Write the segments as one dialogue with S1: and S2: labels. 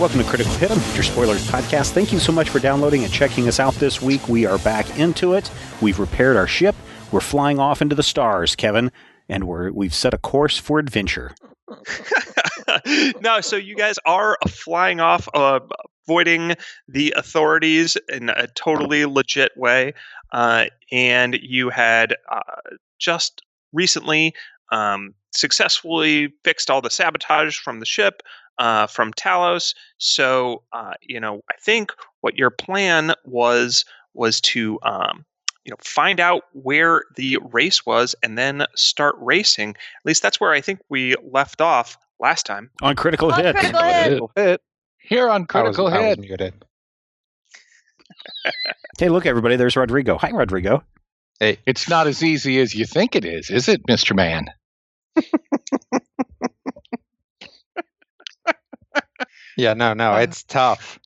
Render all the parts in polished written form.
S1: Welcome to Critical Hit, your spoilers podcast. Thank you so much for downloading and checking us out this week. We are back into it. We've repaired our ship. We're flying off into the stars, Kevin, and we've set a course for adventure.
S2: No, so you guys are flying off, avoiding the authorities in a totally legit way, and you had just recently successfully fixed all the sabotage from the ship, from Talos. So, I think what your plan was to, find out where the race was and then start racing. At least that's where I think we left off last time.
S1: On Critical Hit.
S3: Critical Hit.
S4: Here on Critical Hit.
S3: I was muted.
S1: Hey, look, everybody, there's Rodrigo. Hi, Rodrigo.
S4: Hey, it's not as easy as you think it is it, Mr. Man?
S3: Yeah, no, it's tough.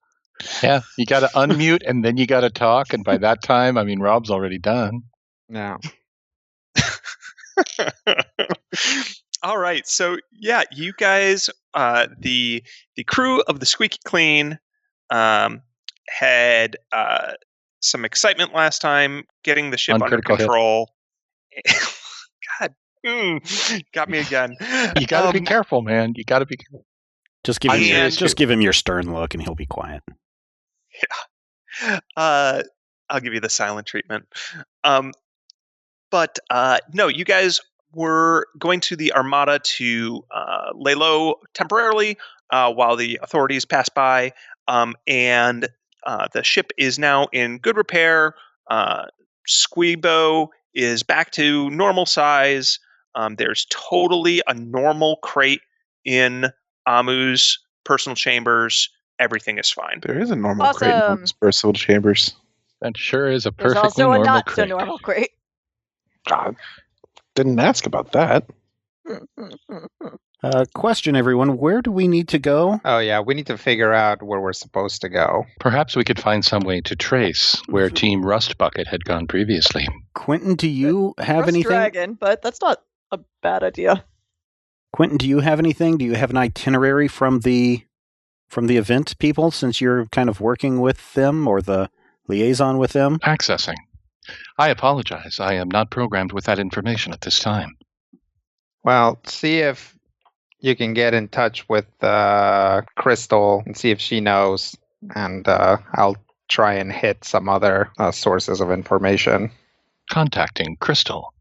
S4: Yeah, you got to unmute and then you got to talk. And by that time, Rob's already done.
S3: No.
S2: All right. So, yeah, you guys, the crew of the Squeaky Clean had some excitement last time getting the ship under control. God, got me again.
S4: You got to be careful, man. You got to be careful.
S1: Just give him your stern look and he'll be quiet.
S2: Yeah. I'll give you the silent treatment. But no, you guys were going to the Armada to lay low temporarily while the authorities pass by. And the ship is now in good repair. Squeebo is back to normal size. There's totally a normal crate in Amu's personal chambers. Everything is fine.
S5: There is a normal crate in Amu's personal chambers.
S4: That sure is a
S6: There's
S4: perfectly
S6: also a
S4: normal
S6: not
S4: crate.
S6: so normal crate.
S5: God, didn't ask about that.
S1: Question, everyone. Where do we need to go?
S3: Oh, yeah, we need to figure out where we're supposed to go.
S4: Perhaps we could find some way to trace where Team Rust Bucket had gone previously.
S1: Quentin, do you have
S6: Rust
S1: anything?
S6: Dragon, but that's not a bad idea.
S1: Quentin, do you have anything? Do you have an itinerary from the event people, since you're kind of working with them or the liaison with them?
S4: Accessing. I apologize. I am not programmed with that information at this time.
S3: Well, see if you can get in touch with Crystal and see if she knows. And I'll try and hit some other sources of information.
S4: Contacting Crystal.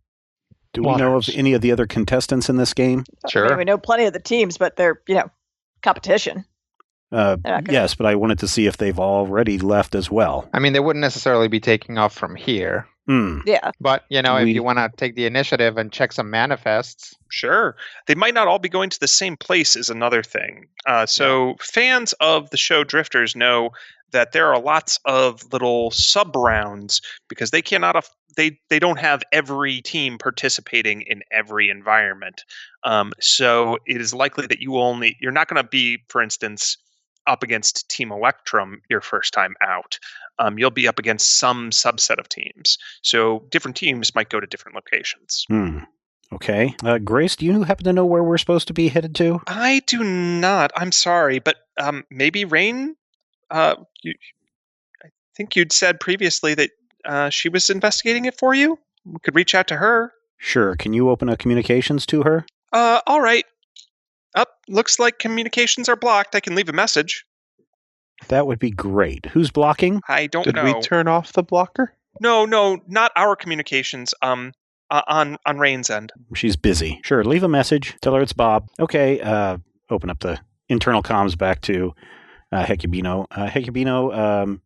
S1: Do we know of any of the other contestants in this game?
S3: Sure.
S6: I mean, we know plenty of the teams, but they're, competition.
S1: Yes, but I wanted to see if they've already left as well.
S3: I mean, they wouldn't necessarily be taking off from here.
S6: Yeah.
S3: But, if you want to take the initiative and check some manifests.
S2: Sure. They might not all be going to the same place is another thing. So fans of the show Drifters know that there are lots of little sub-rounds because they cannot they don't have every team participating in every environment. So it is likely that you're not going to be, for instance, up against Team Electrum your first time out. You'll be up against some subset of teams. So different teams might go to different locations.
S1: Okay. Grace, do you happen to know where we're supposed to be headed to?
S2: I do not. I'm sorry, but maybe Rain? I think you'd said previously that she was investigating it for you. We could reach out to her.
S1: Sure. Can you open a communications to her?
S2: All right. Looks like communications are blocked. I can leave a message.
S1: That would be great. Who's blocking?
S2: I don't know.
S5: Did we turn off the blocker?
S2: No, not our communications. On Rain's end.
S1: She's busy. Sure, leave a message. Tell her it's Bob. Okay, open up the internal comms back to Hecubino. Hecubino,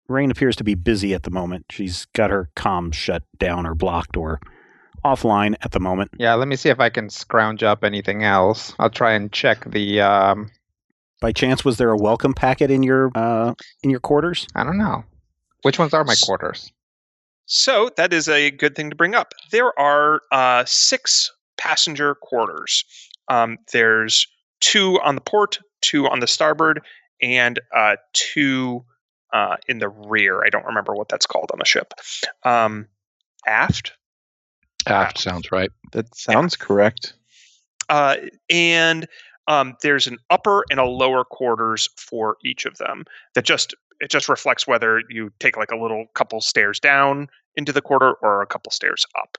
S1: Rain appears to be busy at the moment. She's got her comms shut down or blocked or offline at the moment.
S3: Yeah, let me see if I can scrounge up anything else. I'll try and check the...
S1: By chance, was there a welcome packet in your quarters?
S3: I don't know. Which ones are my quarters?
S2: So that is a good thing to bring up. There are 6 passenger quarters. There's 2 on the port, 2 on the starboard, and 2 in the rear. I don't remember what that's called on the ship. Aft?
S4: Aft sounds right.
S5: That sounds correct.
S2: And there's an upper and a lower quarters for each of them. It just reflects whether you take like a little couple stairs down into the quarter or a couple stairs up.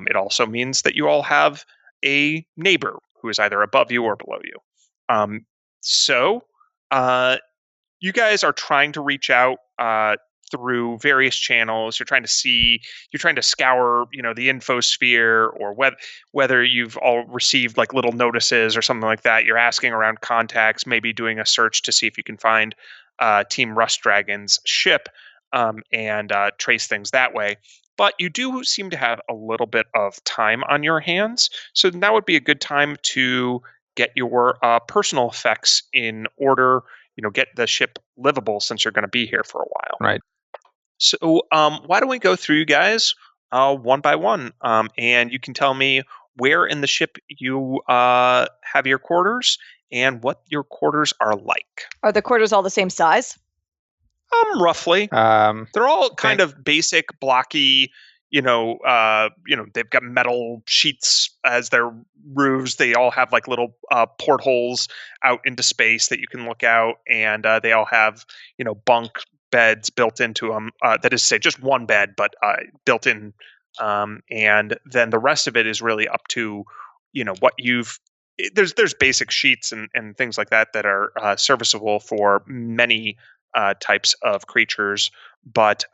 S2: It also means that you all have a neighbor who is either above you or below you. So you guys are trying to reach out through various channels. You're trying to scour, the infosphere, or whether you've all received like little notices or something like that. You're asking around contacts, maybe doing a search to see if you can find Team Rust Dragon's ship and trace things that way. But you do seem to have a little bit of time on your hands, so that would be a good time to get your personal effects in order. Get the ship livable since you're going to be here for a while.
S3: Right.
S2: So why don't we go through you guys one by one, and you can tell me where in the ship you have your quarters and what your quarters are like.
S6: Are the quarters all the same size?
S2: Roughly. They're all kind of basic, blocky. They've got metal sheets as their roofs. They all have like little portholes out into space that you can look out, and they all have bunk beds built into them. That is to say, just one bed, but built in. And then the rest of it is really up to what you've. There's basic sheets and things like that are serviceable for many types of creatures, but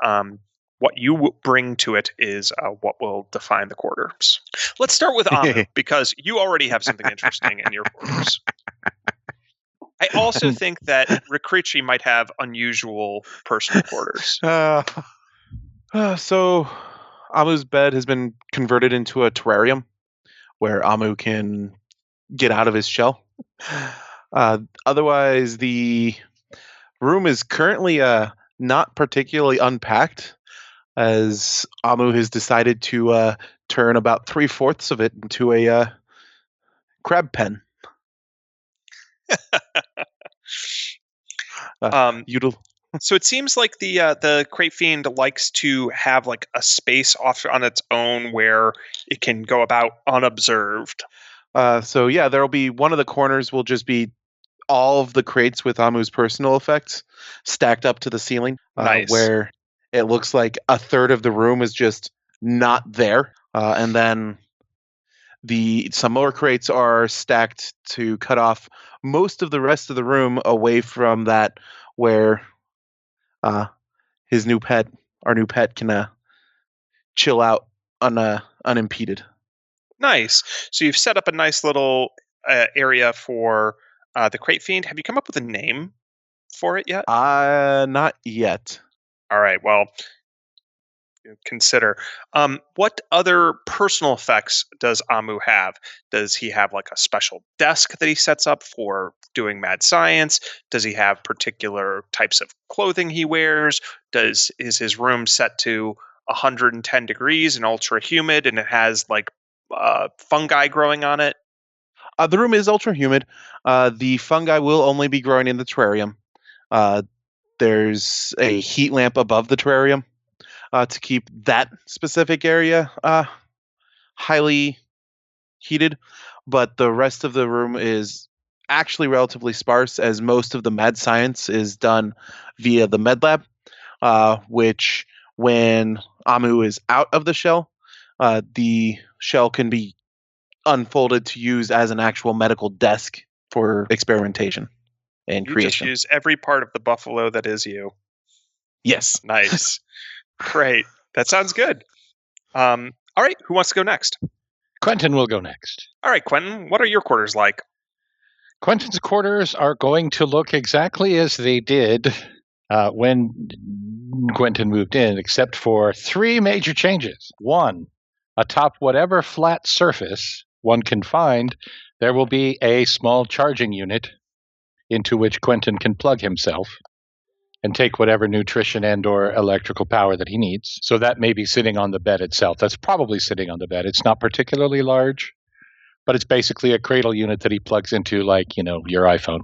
S2: what you bring to it is what will define the quarters. Let's start with Amu, because you already have something interesting in your quarters. I also think that Rikrichi might have unusual personal quarters.
S5: So Amu's bed has been converted into a terrarium where Amu can get out of his shell. Otherwise, the room is currently not particularly unpacked, as Amu has decided to turn about 3/4 of it into a crab pen.
S2: So it seems like the Crate Fiend likes to have like a space off on its own where it can go about unobserved.
S5: So yeah, there'll be one of the corners will just be all of the crates with Amu's personal effects stacked up to the ceiling.
S2: Nice.
S5: Where it looks like a third of the room is just not there. And then some more crates are stacked to cut off most of the rest of the room away from that where our new pet can chill out unimpeded.
S2: Nice. So you've set up a nice little area for the Crate Fiend. Have you come up with a name for it yet?
S5: Not yet.
S2: All right. Well, consider. What other personal effects does Amu have? Does he have like a special desk that he sets up for doing mad science? Does he have particular types of clothing he wears? Is his room set to 110 degrees and ultra humid, and it has like fungi growing on it?
S5: The room is ultra humid. The fungi will only be growing in the terrarium. There's a heat lamp above the terrarium to keep that specific area highly heated, but the rest of the room is actually relatively sparse, as most of the mad science is done via the med lab, which when Amu is out of the shell can be unfolded to use as an actual medical desk for experimentation and creation.
S2: You just use every part of the buffalo that is you.
S5: Yes.
S2: Nice. Great. That sounds good. All right. Who wants to go next?
S4: Quentin will go next.
S2: All right, Quentin. What are your quarters like?
S4: Quentin's quarters are going to look exactly as they did when Quentin moved in, except for 3 major changes. 1, atop whatever flat surface one can find, there will be a small charging unit into which Quentin can plug himself and take whatever nutrition and or electrical power that he needs. So that may be sitting on the bed itself. That's probably sitting on the bed. It's not particularly large, but it's basically a cradle unit that he plugs into, like, your iPhone.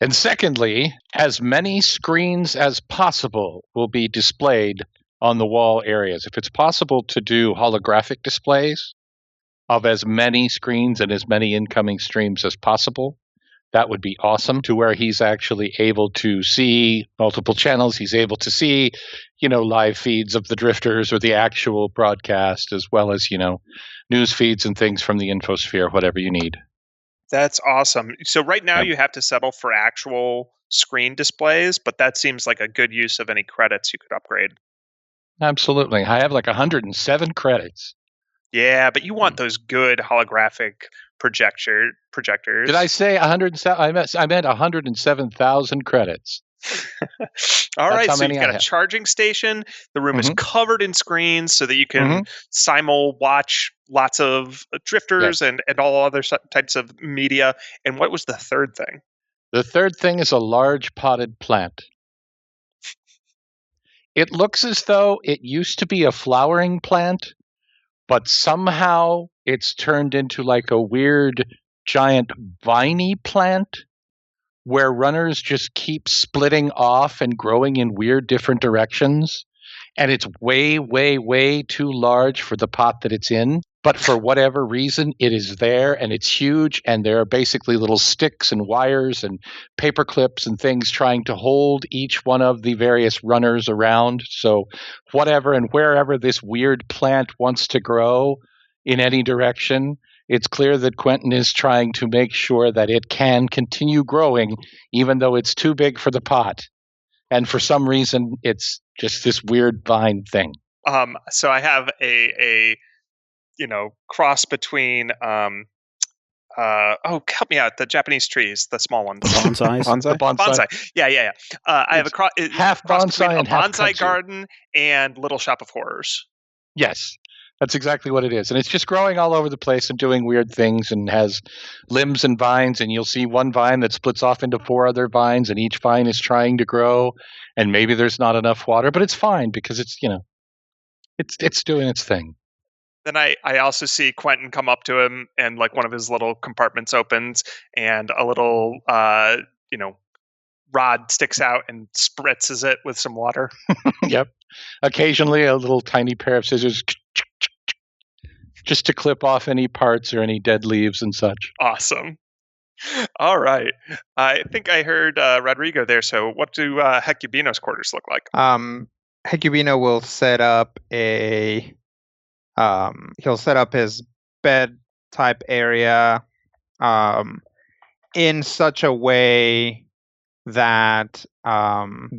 S4: And secondly, as many screens as possible will be displayed on the wall areas. If it's possible to do holographic displays, of as many screens and as many incoming streams as possible. That would be awesome, to where he's actually able to see multiple channels. He's able to see, live feeds of the drifters or the actual broadcast, as well as, news feeds and things from the infosphere, whatever you need.
S2: That's awesome. So right now
S4: Yep.
S2: you have to settle for actual screen displays, but that seems like a good use of any credits you could upgrade.
S4: Absolutely. I have like 107 credits.
S2: Yeah, but you want those good holographic projectors.
S4: Did I say 107? I meant 107,000 credits.
S2: All right,
S4: how
S2: so
S4: many
S2: you've
S4: I
S2: got a
S4: have.
S2: charging station. The room is
S4: Mhm.
S2: covered in screens so that you can simul watch lots of drifters and all other types of media. And what was the third thing?
S4: The third thing is a large potted plant. It looks as though it used to be a flowering plant, but somehow it's turned into like a weird giant viney plant where runners just keep splitting off and growing in weird different directions. And it's way, way, way too large for the pot that it's in. But for whatever reason, it is there and it's huge. And there are basically little sticks and wires and paper clips and things trying to hold each one of the various runners around. So whatever and wherever this weird plant wants to grow in any direction, it's clear that Quentin is trying to make sure that it can continue growing, even though it's too big for the pot. And for some reason, it's just this weird vine thing.
S2: So I have a cross between help me out, the Japanese trees, the small ones.
S1: The bonsais.
S5: Bonsai?
S4: The bonsai.
S2: Yeah. I have a
S4: half
S2: cross between
S4: bonsai
S2: a
S4: and half
S2: bonsai
S4: kudzu.
S2: garden and Little Shop of Horrors.
S4: Yes, that's exactly what it is. And it's just growing all over the place and doing weird things and has limbs and vines. And you'll see one vine that splits off into 4 other vines, and each vine is trying to grow. And maybe there's not enough water, but it's fine because it's, it's doing its thing.
S2: Then I also see Quentin come up to him, and like one of his little compartments opens, and a little rod sticks out and spritzes it with some water.
S4: Yep. Occasionally, a little tiny pair of scissors just to clip off any parts or any dead leaves and such.
S2: Awesome. All right. I think I heard Rodrigo there. So what do Hecubino's quarters look like?
S3: Hecubino will set up he'll set up his bed type area in such a way that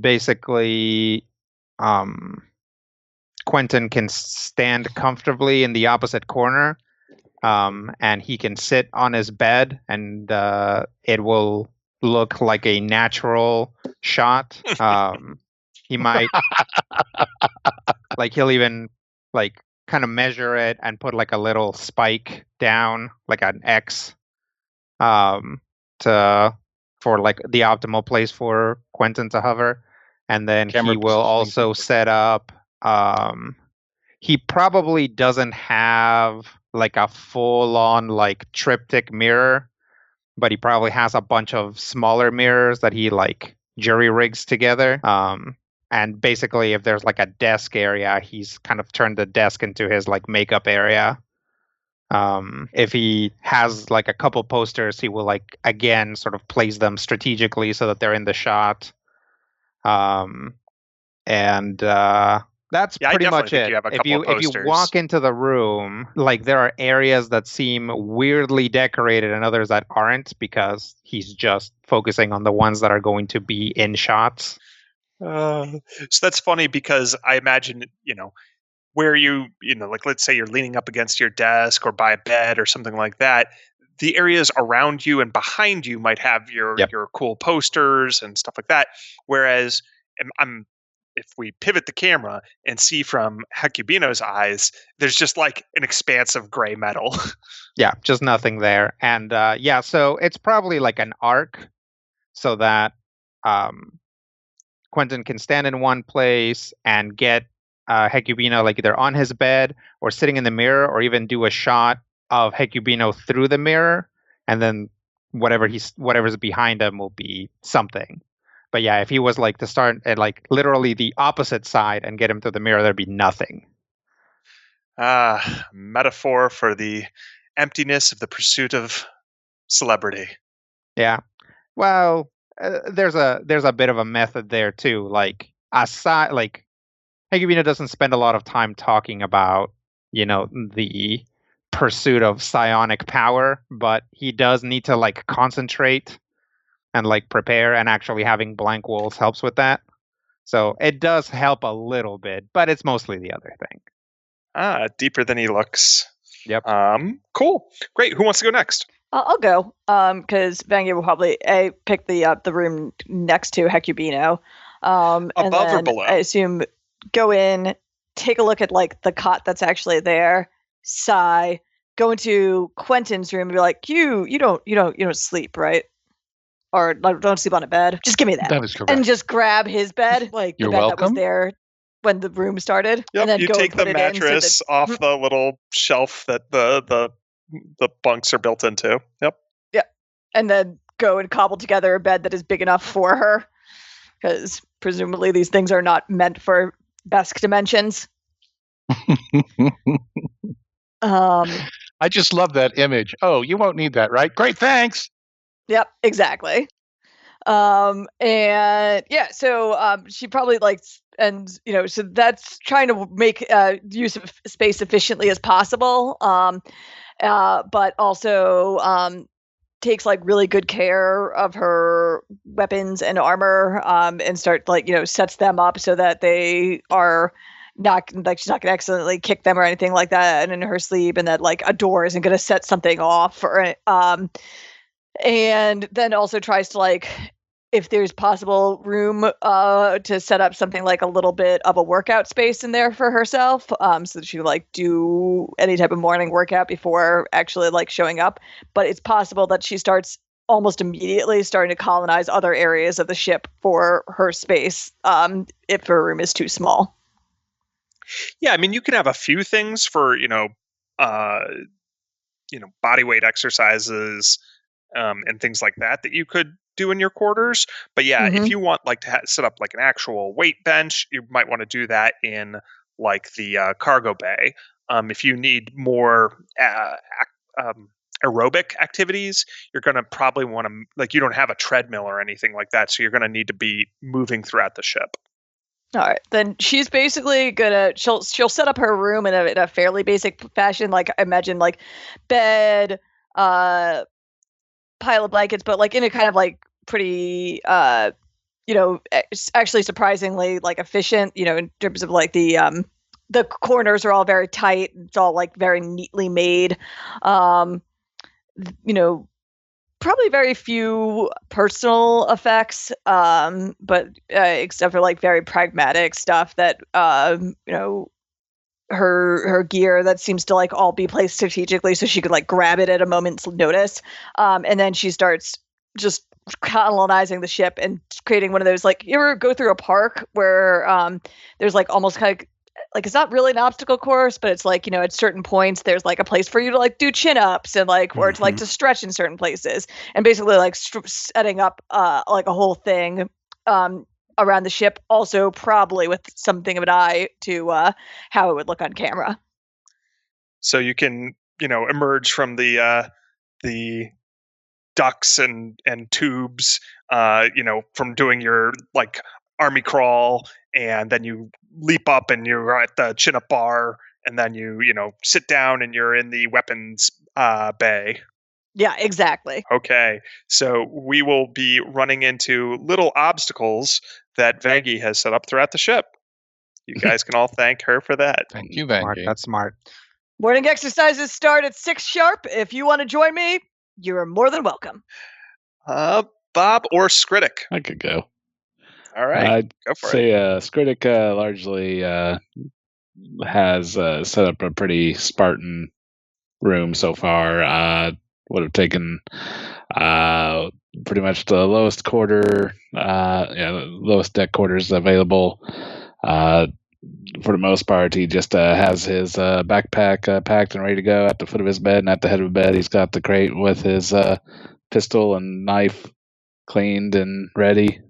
S3: basically Quentin can stand comfortably in the opposite corner, and he can sit on his bed, and it will look like a natural shot. He might he'll even kind of measure it and put like a little spike down, like an X, for like the optimal place for Quentin to hover. And then
S4: Camera
S3: he will also set up. He probably doesn't have like a full-on like triptych mirror, but he probably has a bunch of smaller mirrors that he like jury rigs together. And basically, if there's like a desk area, he's kind of turned the desk into his like makeup area. If he has like a couple posters, he will like again sort of place them strategically so that they're in the shot. That's pretty much it. If you walk into the room, like there are areas that seem weirdly decorated and others that aren't, because he's just focusing on the ones that are going to be in shots.
S2: So that's funny because I imagine, where like let's say you're leaning up against your desk or by a bed or something like that, the areas around you and behind you might have your cool posters and stuff like that. Whereas if we pivot the camera and see from Hecubino's eyes, there's just like an expanse of gray metal.
S3: Yeah, just nothing there. And so it's probably like an arc so that Quentin can stand in one place and get Hecubino like either on his bed or sitting in the mirror, or even do a shot of Hecubino through the mirror, and then whatever's behind him will be something. But yeah, if he was like to start at like literally the opposite side and get him through the mirror, there'd be nothing.
S2: Metaphor for the emptiness of the pursuit of celebrity.
S3: Yeah. Well, there's a bit of a method there too. Like aside, like Hegubino doesn't spend a lot of time talking about, the pursuit of psionic power, but he does need to like concentrate and like prepare, and actually having blank walls helps with that. So it does help a little bit, but it's mostly the other thing.
S2: Deeper than he looks.
S3: Yep.
S2: Cool. Great. Who wants to go next?
S6: I'll go, because Vangia will probably pick the room next to Hecubino. And
S2: Above or
S6: then
S2: below?
S6: I assume go in, take a look at like the cot that's actually there, sigh, go into Quentin's room and be like, you don't sleep, right? Or don't sleep on a bed. Just give me that.
S4: That is correct.
S6: And just grab his bed, like
S4: You're
S6: the bed that was
S4: welcome.
S6: there when the room started.
S2: Yep.
S6: And then
S2: You
S6: go
S2: take
S6: and put
S2: the
S6: it in so that-
S2: mattress off the little shelf that the bunks are built into. Yep.
S6: and then go and cobble together a bed that is big enough for her, because presumably these things are not meant for Besk dimensions.
S4: I just love that image. Oh, you won't need that, right? Great, thanks.
S6: Yep, exactly. And yeah, so she probably so that's trying to make use of space efficiently as possible. But also takes like really good care of her weapons and armor, and sets them up so that they are not like she's not gonna accidentally kick them or anything like that in her sleep, and that like a door isn't gonna set something off, or and then also tries to like, if there's possible room to set up something like a little bit of a workout space in there for herself, so that she like do any type of morning workout before actually like showing up. But it's possible that she starts almost immediately starting to colonize other areas of the ship for her space, if her room is too small.
S2: Yeah, I mean, you can have a few things for body weight exercises, and things like that you could do in your quarters. But yeah, if you want like to set up like an actual weight bench, you might want to do that in like the cargo bay. If you need more aerobic activities, you're going to probably want to, like, you don't have a treadmill or anything like that, so you're going to need to be moving throughout the ship.
S6: All right, then she's basically she'll set up her room in a fairly basic fashion, like imagine like bed, pile of blankets, but like in a kind of like pretty actually surprisingly like efficient, in terms of like the corners are all very tight, it's all like very neatly made, probably very few personal effects, but except for like very pragmatic stuff that her gear that seems to like all be placed strategically so she could like grab it at a moment's notice, and then she starts just colonizing the ship and creating one of those, like, you ever go through a park where there's like almost kind of like, it's not really an obstacle course, but it's like, at certain points there's like a place for you to like do chin-ups and like, or to like to stretch in certain places, and basically like setting up like a whole thing around the ship, also probably with something of an eye to how it would look on camera.
S2: So you can, emerge from the ducts and tubes, from doing your like army crawl, and then you leap up and you're at the chin up bar, and then you sit down and you're in the weapons bay.
S6: Yeah, exactly.
S2: Okay, so we will be running into little obstacles that Vangie has set up throughout the ship. You guys can all thank her for that.
S4: Thank you,
S3: Smart,
S4: Vangie.
S3: that's smart.
S6: Morning exercises start at 6 sharp. If you want to join me, you're more than welcome.
S2: Bob or Skritic?
S7: I could go.
S2: All right,
S7: I'd
S2: go for it.
S7: say Skritic largely has set up a pretty Spartan room so far. Would have taken pretty much the lowest quarter, lowest deck quarters available. For the most part, he just has his backpack packed and ready to go at the foot of his bed, and at the head of the bed, he's got the crate with his pistol and knife cleaned and ready,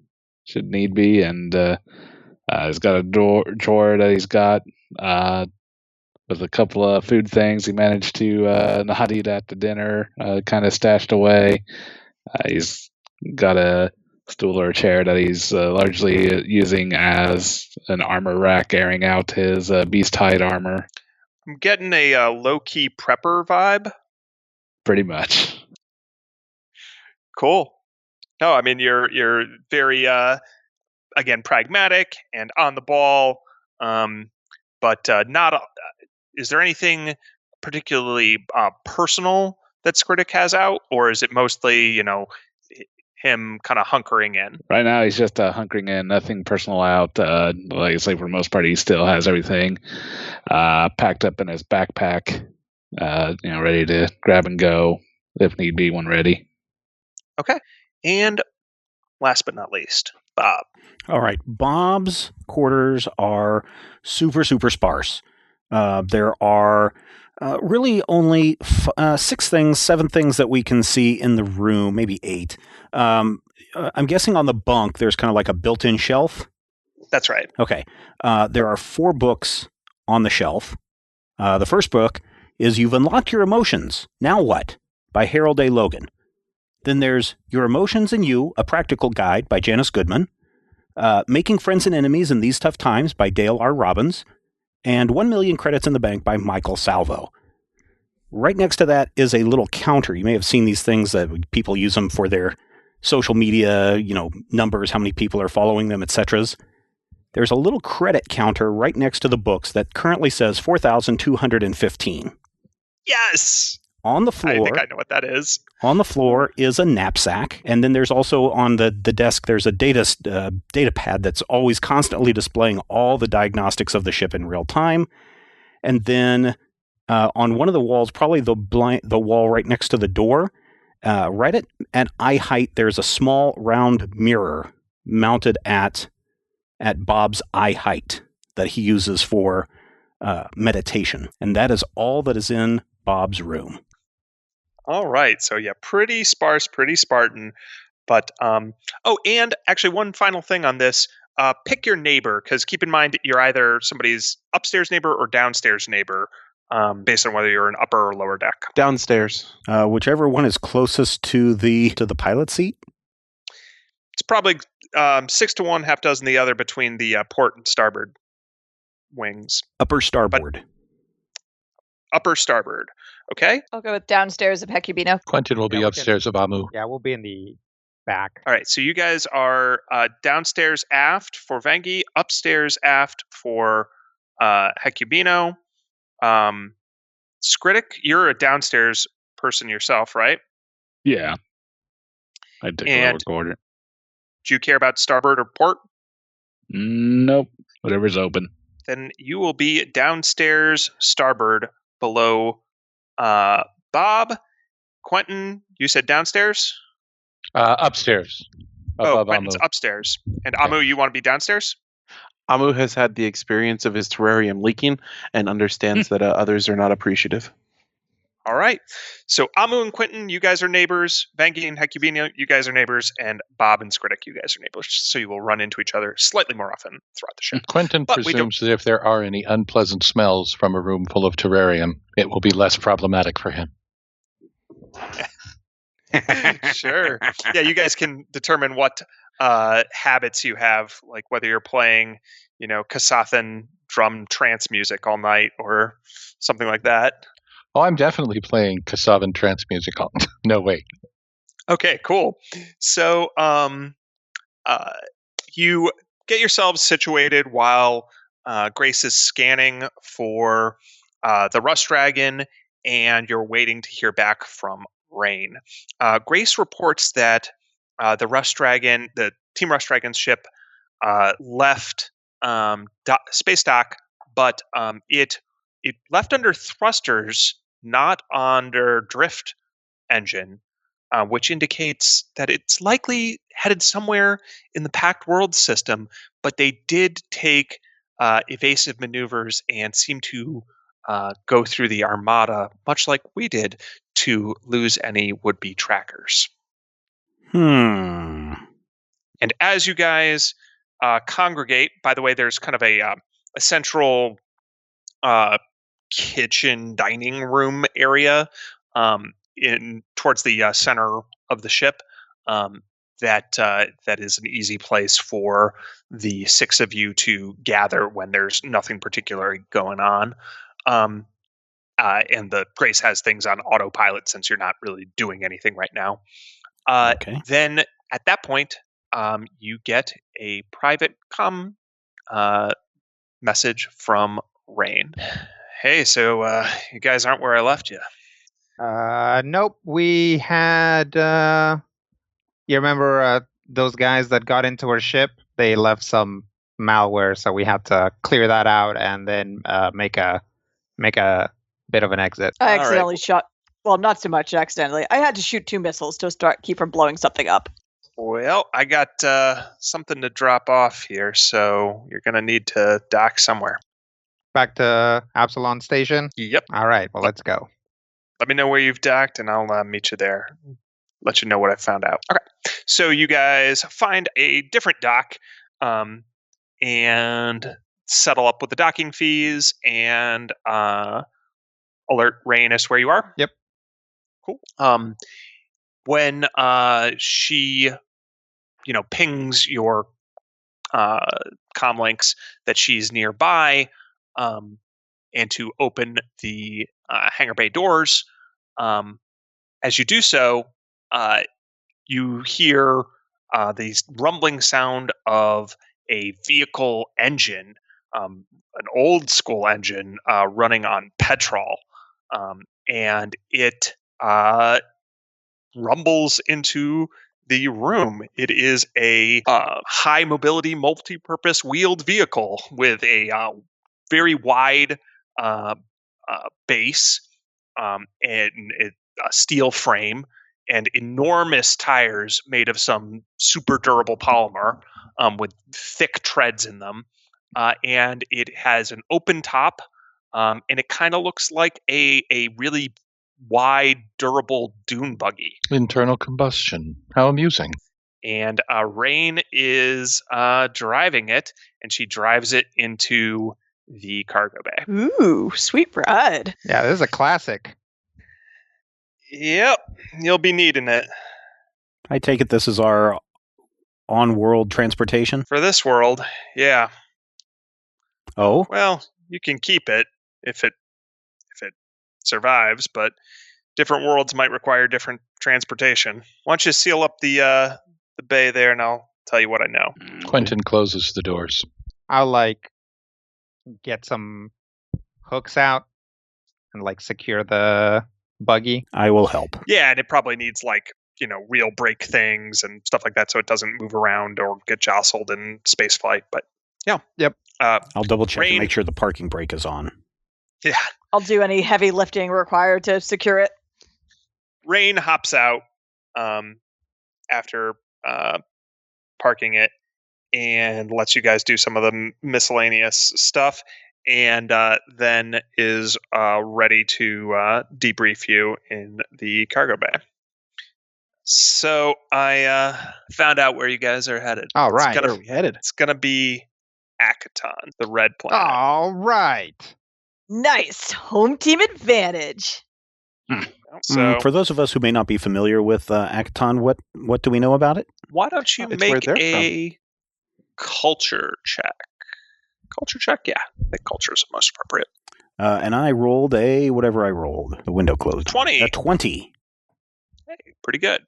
S7: should need be, and he's got a drawer that he's got with a couple of food things he managed to not eat at the dinner, kind of stashed away. He's got a stool or a chair that he's largely using as an armor rack, airing out his beast hide armor.
S2: I'm getting a low-key prepper vibe.
S7: Pretty much.
S2: Cool. No, I mean you're very again pragmatic and on the ball, but not. Is there anything particularly personal that Skritic has out, or is it mostly him kind of hunkering in?
S7: Right now, he's just hunkering in, nothing personal out. Like I say, for the most part, he still has everything packed up in his backpack, ready to grab and go if need be when ready.
S2: Okay. And last but not least, Bob.
S1: All right. Bob's quarters are super, super sparse. There are really only 7 things that we can see in the room, maybe 8. I'm guessing on the bunk, there's kind of like a built-in shelf.
S2: That's right.
S1: Okay. There are 4 books on the shelf. The first book is You've Unlocked Your Emotions. Now What? By Harold A. Logan. Then there's Your Emotions and You, A Practical Guide by Janice Goodman. Making Friends and Enemies in These Tough Times by Dale R. Robbins. And 1 Million Credits in the Bank by Michael Salvo. Right next to that is a little counter. You may have seen these things that people use them for their social media, numbers, how many people are following them, etc. There's a little credit counter right next to the books that currently says 4,215.
S2: Yes!
S1: On the floor,
S2: I think I know what that is.
S1: On the floor is a knapsack, and then there's also on the desk, there's a data pad that's always constantly displaying all the diagnostics of the ship in real time. And then on one of the walls, probably the wall right next to the door, right at eye height, there's a small round mirror mounted at Bob's eye height that he uses for meditation. And that is all that is in Bob's room.
S2: All right. So yeah, pretty sparse, pretty Spartan. But and actually one final thing on this. Pick your neighbor, because keep in mind you're either somebody's upstairs neighbor or downstairs neighbor, based on whether you're an upper or lower deck.
S5: Downstairs.
S1: Whichever one is closest to the pilot seat.
S2: It's probably 6 to 1, half dozen the other between the port and starboard wings.
S1: Upper starboard.
S2: Upper starboard. Okay.
S6: I'll go with downstairs of Hecubino.
S4: Quentin will be upstairs of Amu.
S3: Yeah, we'll be in the back.
S2: All right. So you guys are downstairs aft for Vengi, upstairs aft for Hecubino. Skritic, you're a downstairs person yourself, right?
S7: Yeah. I'd take a lower quarter.
S2: Do you care about starboard or port?
S7: Nope. Whatever's open.
S2: Then you will be downstairs starboard below Bob. Quentin, you said downstairs?
S4: Upstairs. Above
S2: Quentin's
S4: Amu.
S2: upstairs. And Amu, you want to be downstairs?
S5: Amu has had the experience of his terrarium leaking and understands that others are not appreciative.
S2: All right. So Amu and Quentin, you guys are neighbors. Vangi and Hecubino, you guys are neighbors. And Bob and Skritic, you guys are neighbors. So you will run into each other slightly more often throughout the ship.
S4: Quentin presumes that if there are any unpleasant smells from a room full of terrarium, it will be less problematic for him.
S2: Sure. Yeah, you guys can determine what habits you have, like whether you're playing, Kasathan drum trance music all night or something like that.
S4: Oh, I'm definitely playing Kasavan trance music. No, wait.
S2: Okay, cool. So you get yourselves situated while Grace is scanning for the Rust Dragon, and you're waiting to hear back from Rain. Grace reports that the Team Rust Dragon's ship left space dock, but it left under thrusters, not under drift engine, which indicates that it's likely headed somewhere in the Pact World system, but they did take evasive maneuvers and seem to go through the Armada, much like we did, to lose any would-be trackers.
S1: And
S2: as you guys congregate, by the way, there's kind of a central kitchen dining room area in towards the center of the ship. That is an easy place for the 6 of you to gather when there's nothing particular going on. And the Grace has things on autopilot since you're not really doing anything right now.
S1: Okay.
S2: Then at that point, you get a private message from Rain. Hey, so you guys aren't where I left you.
S3: Nope. We had. You remember those guys that got into our ship? They left some malware, so we had to clear that out and then make a bit of an exit.
S6: I
S2: All right.
S6: accidentally shot. Well, not so much accidentally. I had to shoot 2 missiles to keep from blowing something up.
S2: Well, I got something to drop off here, so you're going to need to dock somewhere.
S3: Back to Absalon Station?
S2: Yep.
S3: All right, well, let's go.
S2: Let me know where you've docked, and I'll meet you there. Let you know what I found out. Okay. So you guys find a different dock and settle up with the docking fees and alert Rain as where you are.
S3: Yep.
S2: Cool. When she, pings your comlinks that she's nearby, and to open the hangar bay doors, as you do so, you hear the rumbling sound of a vehicle engine, an old school engine running on petrol, and it rumbles into the room. It is a high mobility, multi-purpose wheeled vehicle with a very wide base and a steel frame and enormous tires made of some super durable polymer with thick treads in them. And it has an open top, and it kind of looks like a really wide, durable dune buggy.
S4: Internal combustion. How amusing.
S2: And Rain is driving it, and she drives it into the cargo bay.
S6: Ooh, sweet ride.
S3: Yeah, this is a classic.
S2: Yep, you'll be needing it.
S1: I take it this is our on-world transportation?
S2: For this world, yeah.
S1: Oh?
S2: Well, you can keep it if it survives, but different worlds might require different transportation. Why don't you seal up the bay there, and I'll tell you what I know.
S4: Quentin closes the doors.
S3: I'll get some hooks out and secure the buggy.
S1: I will help.
S2: Yeah, and it probably needs real brake things and stuff like that, so it doesn't move around or get jostled in space flight. But yeah,
S3: yep.
S1: I'll double check
S2: Rain,
S1: and make sure the parking brake is on.
S2: Yeah,
S6: I'll do any heavy lifting required to secure it.
S2: Rain hops out after parking it and lets you guys do some of the miscellaneous stuff, and then is ready to debrief you in the cargo bay. So I found out where you guys are headed.
S3: All right.
S5: Where are we headed?
S2: It's going to be Akaton, the red planet.
S3: All right.
S6: Nice. Home team advantage.
S2: So
S1: for those of us who may not be familiar with Akaton, what do we know about it?
S2: why don't you
S5: It's where
S2: make
S5: they're
S2: a culture check? Culture check? Yeah, I think culture is most appropriate.
S1: And I rolled whatever I rolled. The window closed.
S2: 20.
S1: A 20.
S2: Hey, pretty good.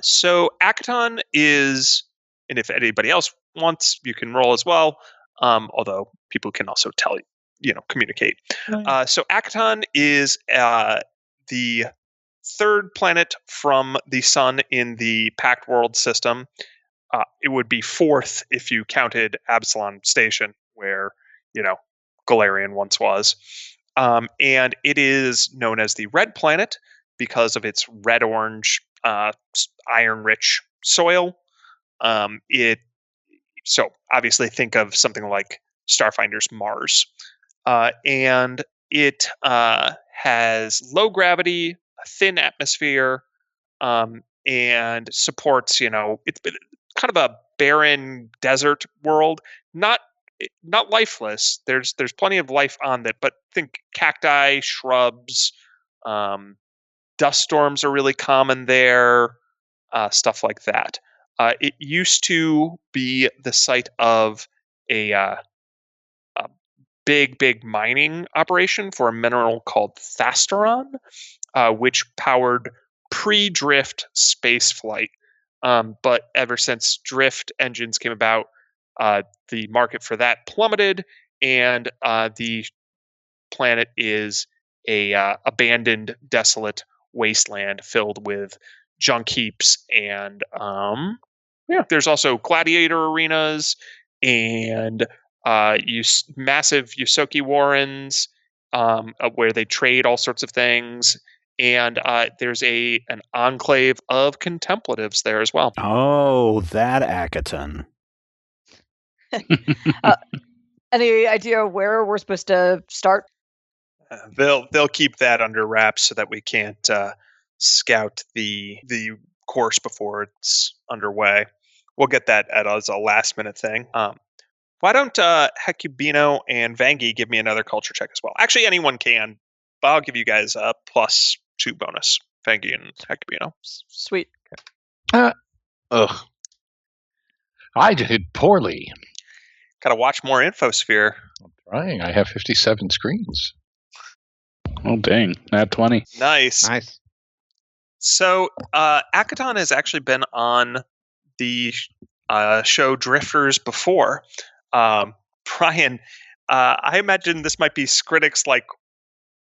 S2: So Akaton is, and if anybody else wants, you can roll as well. Although people can also communicate. So Akaton is the third planet from the sun in the Pact World system. It would be fourth if you counted Absalon Station, where Galarian once was. And it is known as the Red Planet because of its red-orange, iron-rich soil. So obviously think of something like Starfinder's Mars. And it has low gravity, a thin atmosphere, and supports, it's kind of a barren desert world. Not not lifeless. There's plenty of life on it, but think cacti, shrubs, dust storms are really common there, stuff like that. It used to be the site of a big mining operation for a mineral called Thasteron, which powered pre-drift space flight. But ever since drift engines came about, the market for that plummeted, and the planet is a abandoned, desolate wasteland filled with junk heaps and there's also gladiator arenas and massive Yusoki warrens where they trade all sorts of things, and there's an enclave of contemplatives there as well.
S1: Oh, that Akaton.
S6: Any idea where we're supposed to start?
S2: They'll keep that under wraps so that we can't scout the course before it's underway. We'll get that as a last minute thing. Why don't Hecubino and Vangi give me another culture check as well? Actually, anyone can, but I'll give you guys a +2 bonus. Vangi and Hecubino.
S6: Sweet.
S4: Ugh. I did poorly.
S2: Got to watch more Infosphere.
S4: I'm trying. I have 57 screens.
S7: Oh, dang. Nat 20.
S2: Nice. So, Akaton has actually been on the show Drifters before. Brian, I imagine this might be Skritic's,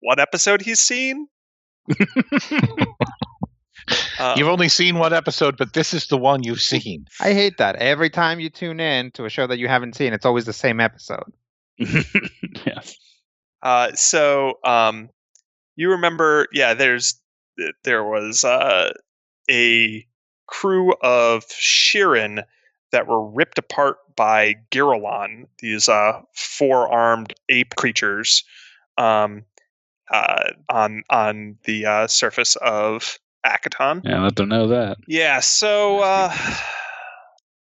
S2: what episode he's seen?
S4: You've only seen one episode, but this is the one you've seen.
S3: I hate that. Every time you tune in to a show that you haven't seen, it's always the same episode.
S7: Yes.
S2: So, you remember, there was a crew of Shirin that were ripped apart by Giralon, these four-armed ape creatures, on the surface of Akaton.
S7: Yeah, let them know that.
S2: Yeah, so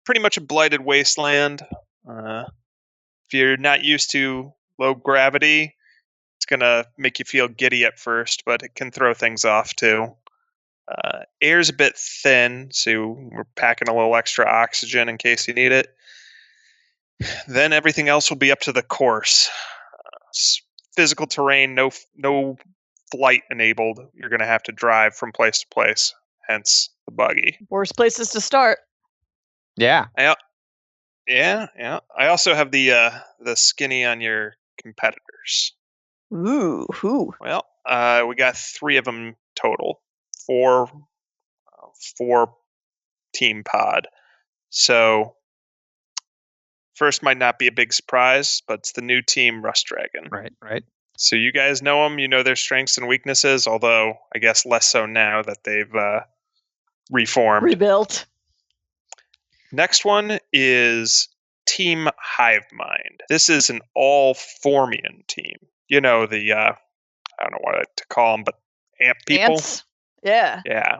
S2: pretty much a blighted wasteland. If you're not used to low gravity, it's gonna make you feel giddy at first, but it can throw things off too. Air's a bit thin, so we're packing a little extra oxygen in case you need it. Then everything else will be up to the course. It's physical terrain, no flight enabled. You're going to have to drive from place to place, hence the buggy.
S6: Worst places to start.
S3: Yeah.
S2: Yeah. I also have the skinny on your competitors.
S6: Ooh, who?
S2: Well, we got 3 of them total. 4 team pod. So first might not be a big surprise, but it's the new team Rust Dragon.
S3: Right.
S2: So you guys know them, you know their strengths and weaknesses, although I guess less so now that they've reformed.
S6: Rebuilt.
S2: Next one is Team Hivemind. This is an all-Formian team. You know, the, I don't know what to call them, but ant people?
S6: Ants? Yeah.
S2: Yeah.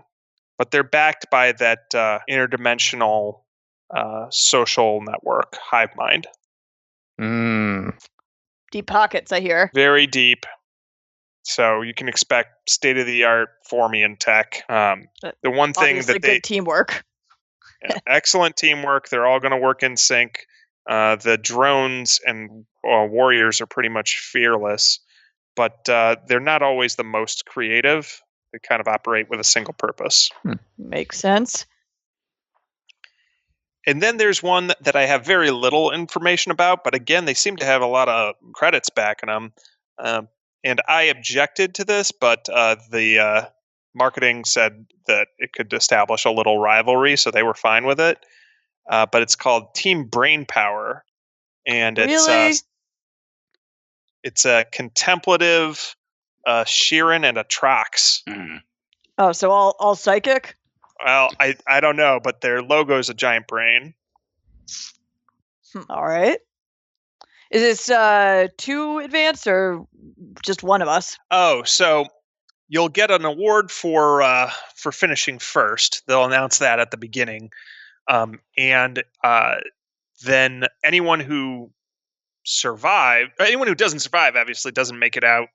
S2: But they're backed by that interdimensional social network, Hivemind.
S6: Deep pockets, I hear.
S2: Very deep. So you can expect state-of-the-art Formian tech. The one thing
S6: Obviously
S2: that they...
S6: good teamwork.
S2: excellent teamwork. They're all going to work in sync. The drones and warriors are pretty much fearless, but they're not always the most creative. They kind of operate with a single purpose.
S6: Makes sense.
S2: And then there's one that I have very little information about, but again, they seem to have a lot of credits backing them. And I objected to this, but the marketing said that it could establish a little rivalry, so they were fine with it. But it's called Team Brainpower, and it's a contemplative Shirin and a Trox.
S6: Oh, so all psychic?
S2: Well, I don't know, but their logo is a giant brain.
S6: All right. Is this 2 advanced or just one of us?
S2: Oh, so you'll get an award for finishing first. They'll announce that at the beginning, and then anyone who survive, anyone who doesn't survive obviously doesn't make it out,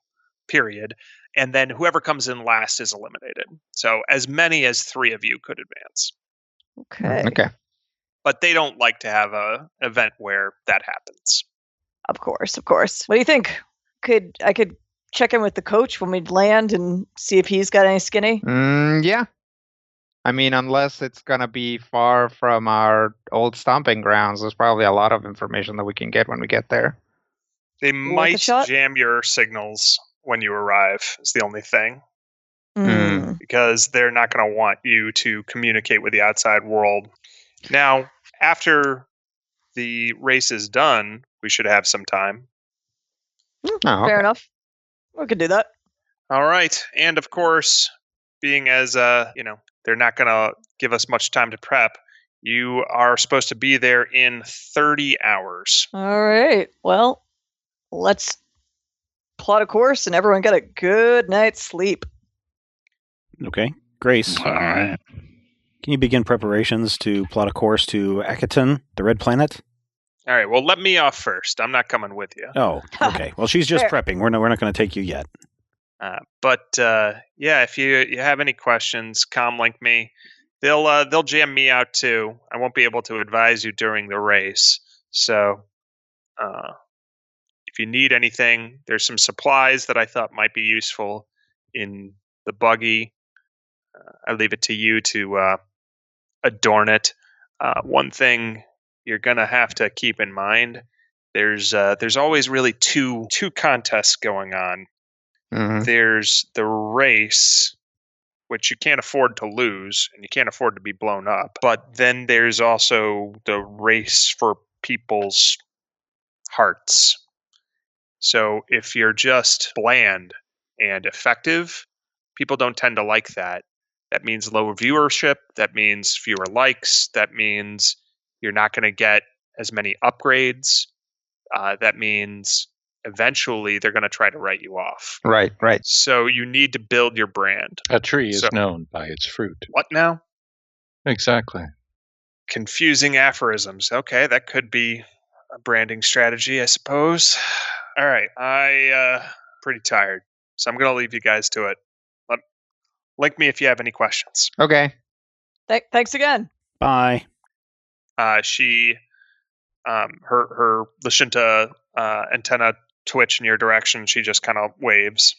S2: period. And then whoever comes in last is eliminated. So as many as 3 of you could advance.
S6: Okay.
S3: Okay.
S2: But they don't like to have a event where that happens.
S6: Of course. What do you think? I could check in with the coach when we land and see if he's got any skinny?
S3: Yeah. I mean, unless it's going to be far from our old stomping grounds, there's probably a lot of information that we can get when we get there.
S2: They
S6: Worth a
S2: might
S6: shot?
S2: jam your signals when you arrive, is the only thing.
S6: Mm.
S2: Because they're not going to want you to communicate with the outside world. Now, after the race is done, we should have some time.
S3: Oh,
S6: Fair
S3: okay.
S6: enough. We could do that.
S2: All right. And of course, being as, they're not going to give us much time to prep, you are supposed to be there in 30 hours.
S6: All right. Well, let's plot a course and everyone get a good night's sleep.
S1: Okay. Grace,
S7: All right.
S1: can you begin preparations to plot a course to Akaton, the red planet?
S2: All right. Well, let me off first. I'm not coming with you.
S1: Oh, okay. Well, she's just
S6: Fair.
S1: prepping. We're not going to take you yet.
S2: But if you have any questions, comlink me. They'll jam me out too. I won't be able to advise you during the race. So if you need anything, there's some supplies that I thought might be useful in the buggy. I leave it to you to adorn it. One thing you're gonna have to keep in mind: there's always really two contests going on.
S3: Mhm.
S2: There's the race, which you can't afford to lose, and you can't afford to be blown up. But then there's also the race for people's hearts. So if you're just bland and effective, people don't tend to like that. That means lower viewership. That means fewer likes. That means you're not going to get as many upgrades. That means eventually they're going to try to write you off.
S3: Right.
S2: So you need to build your brand.
S4: A tree is
S2: So-
S4: known by its fruit.
S2: What now?
S4: Exactly.
S2: Confusing aphorisms. Okay, that could be a branding strategy, I suppose. All right, pretty tired, so I'm gonna leave you guys to it. Link me if you have any questions.
S3: Okay.
S6: Thanks again.
S1: Bye.
S2: She, her Lashunta antenna twitch in your direction. She just kind of waves.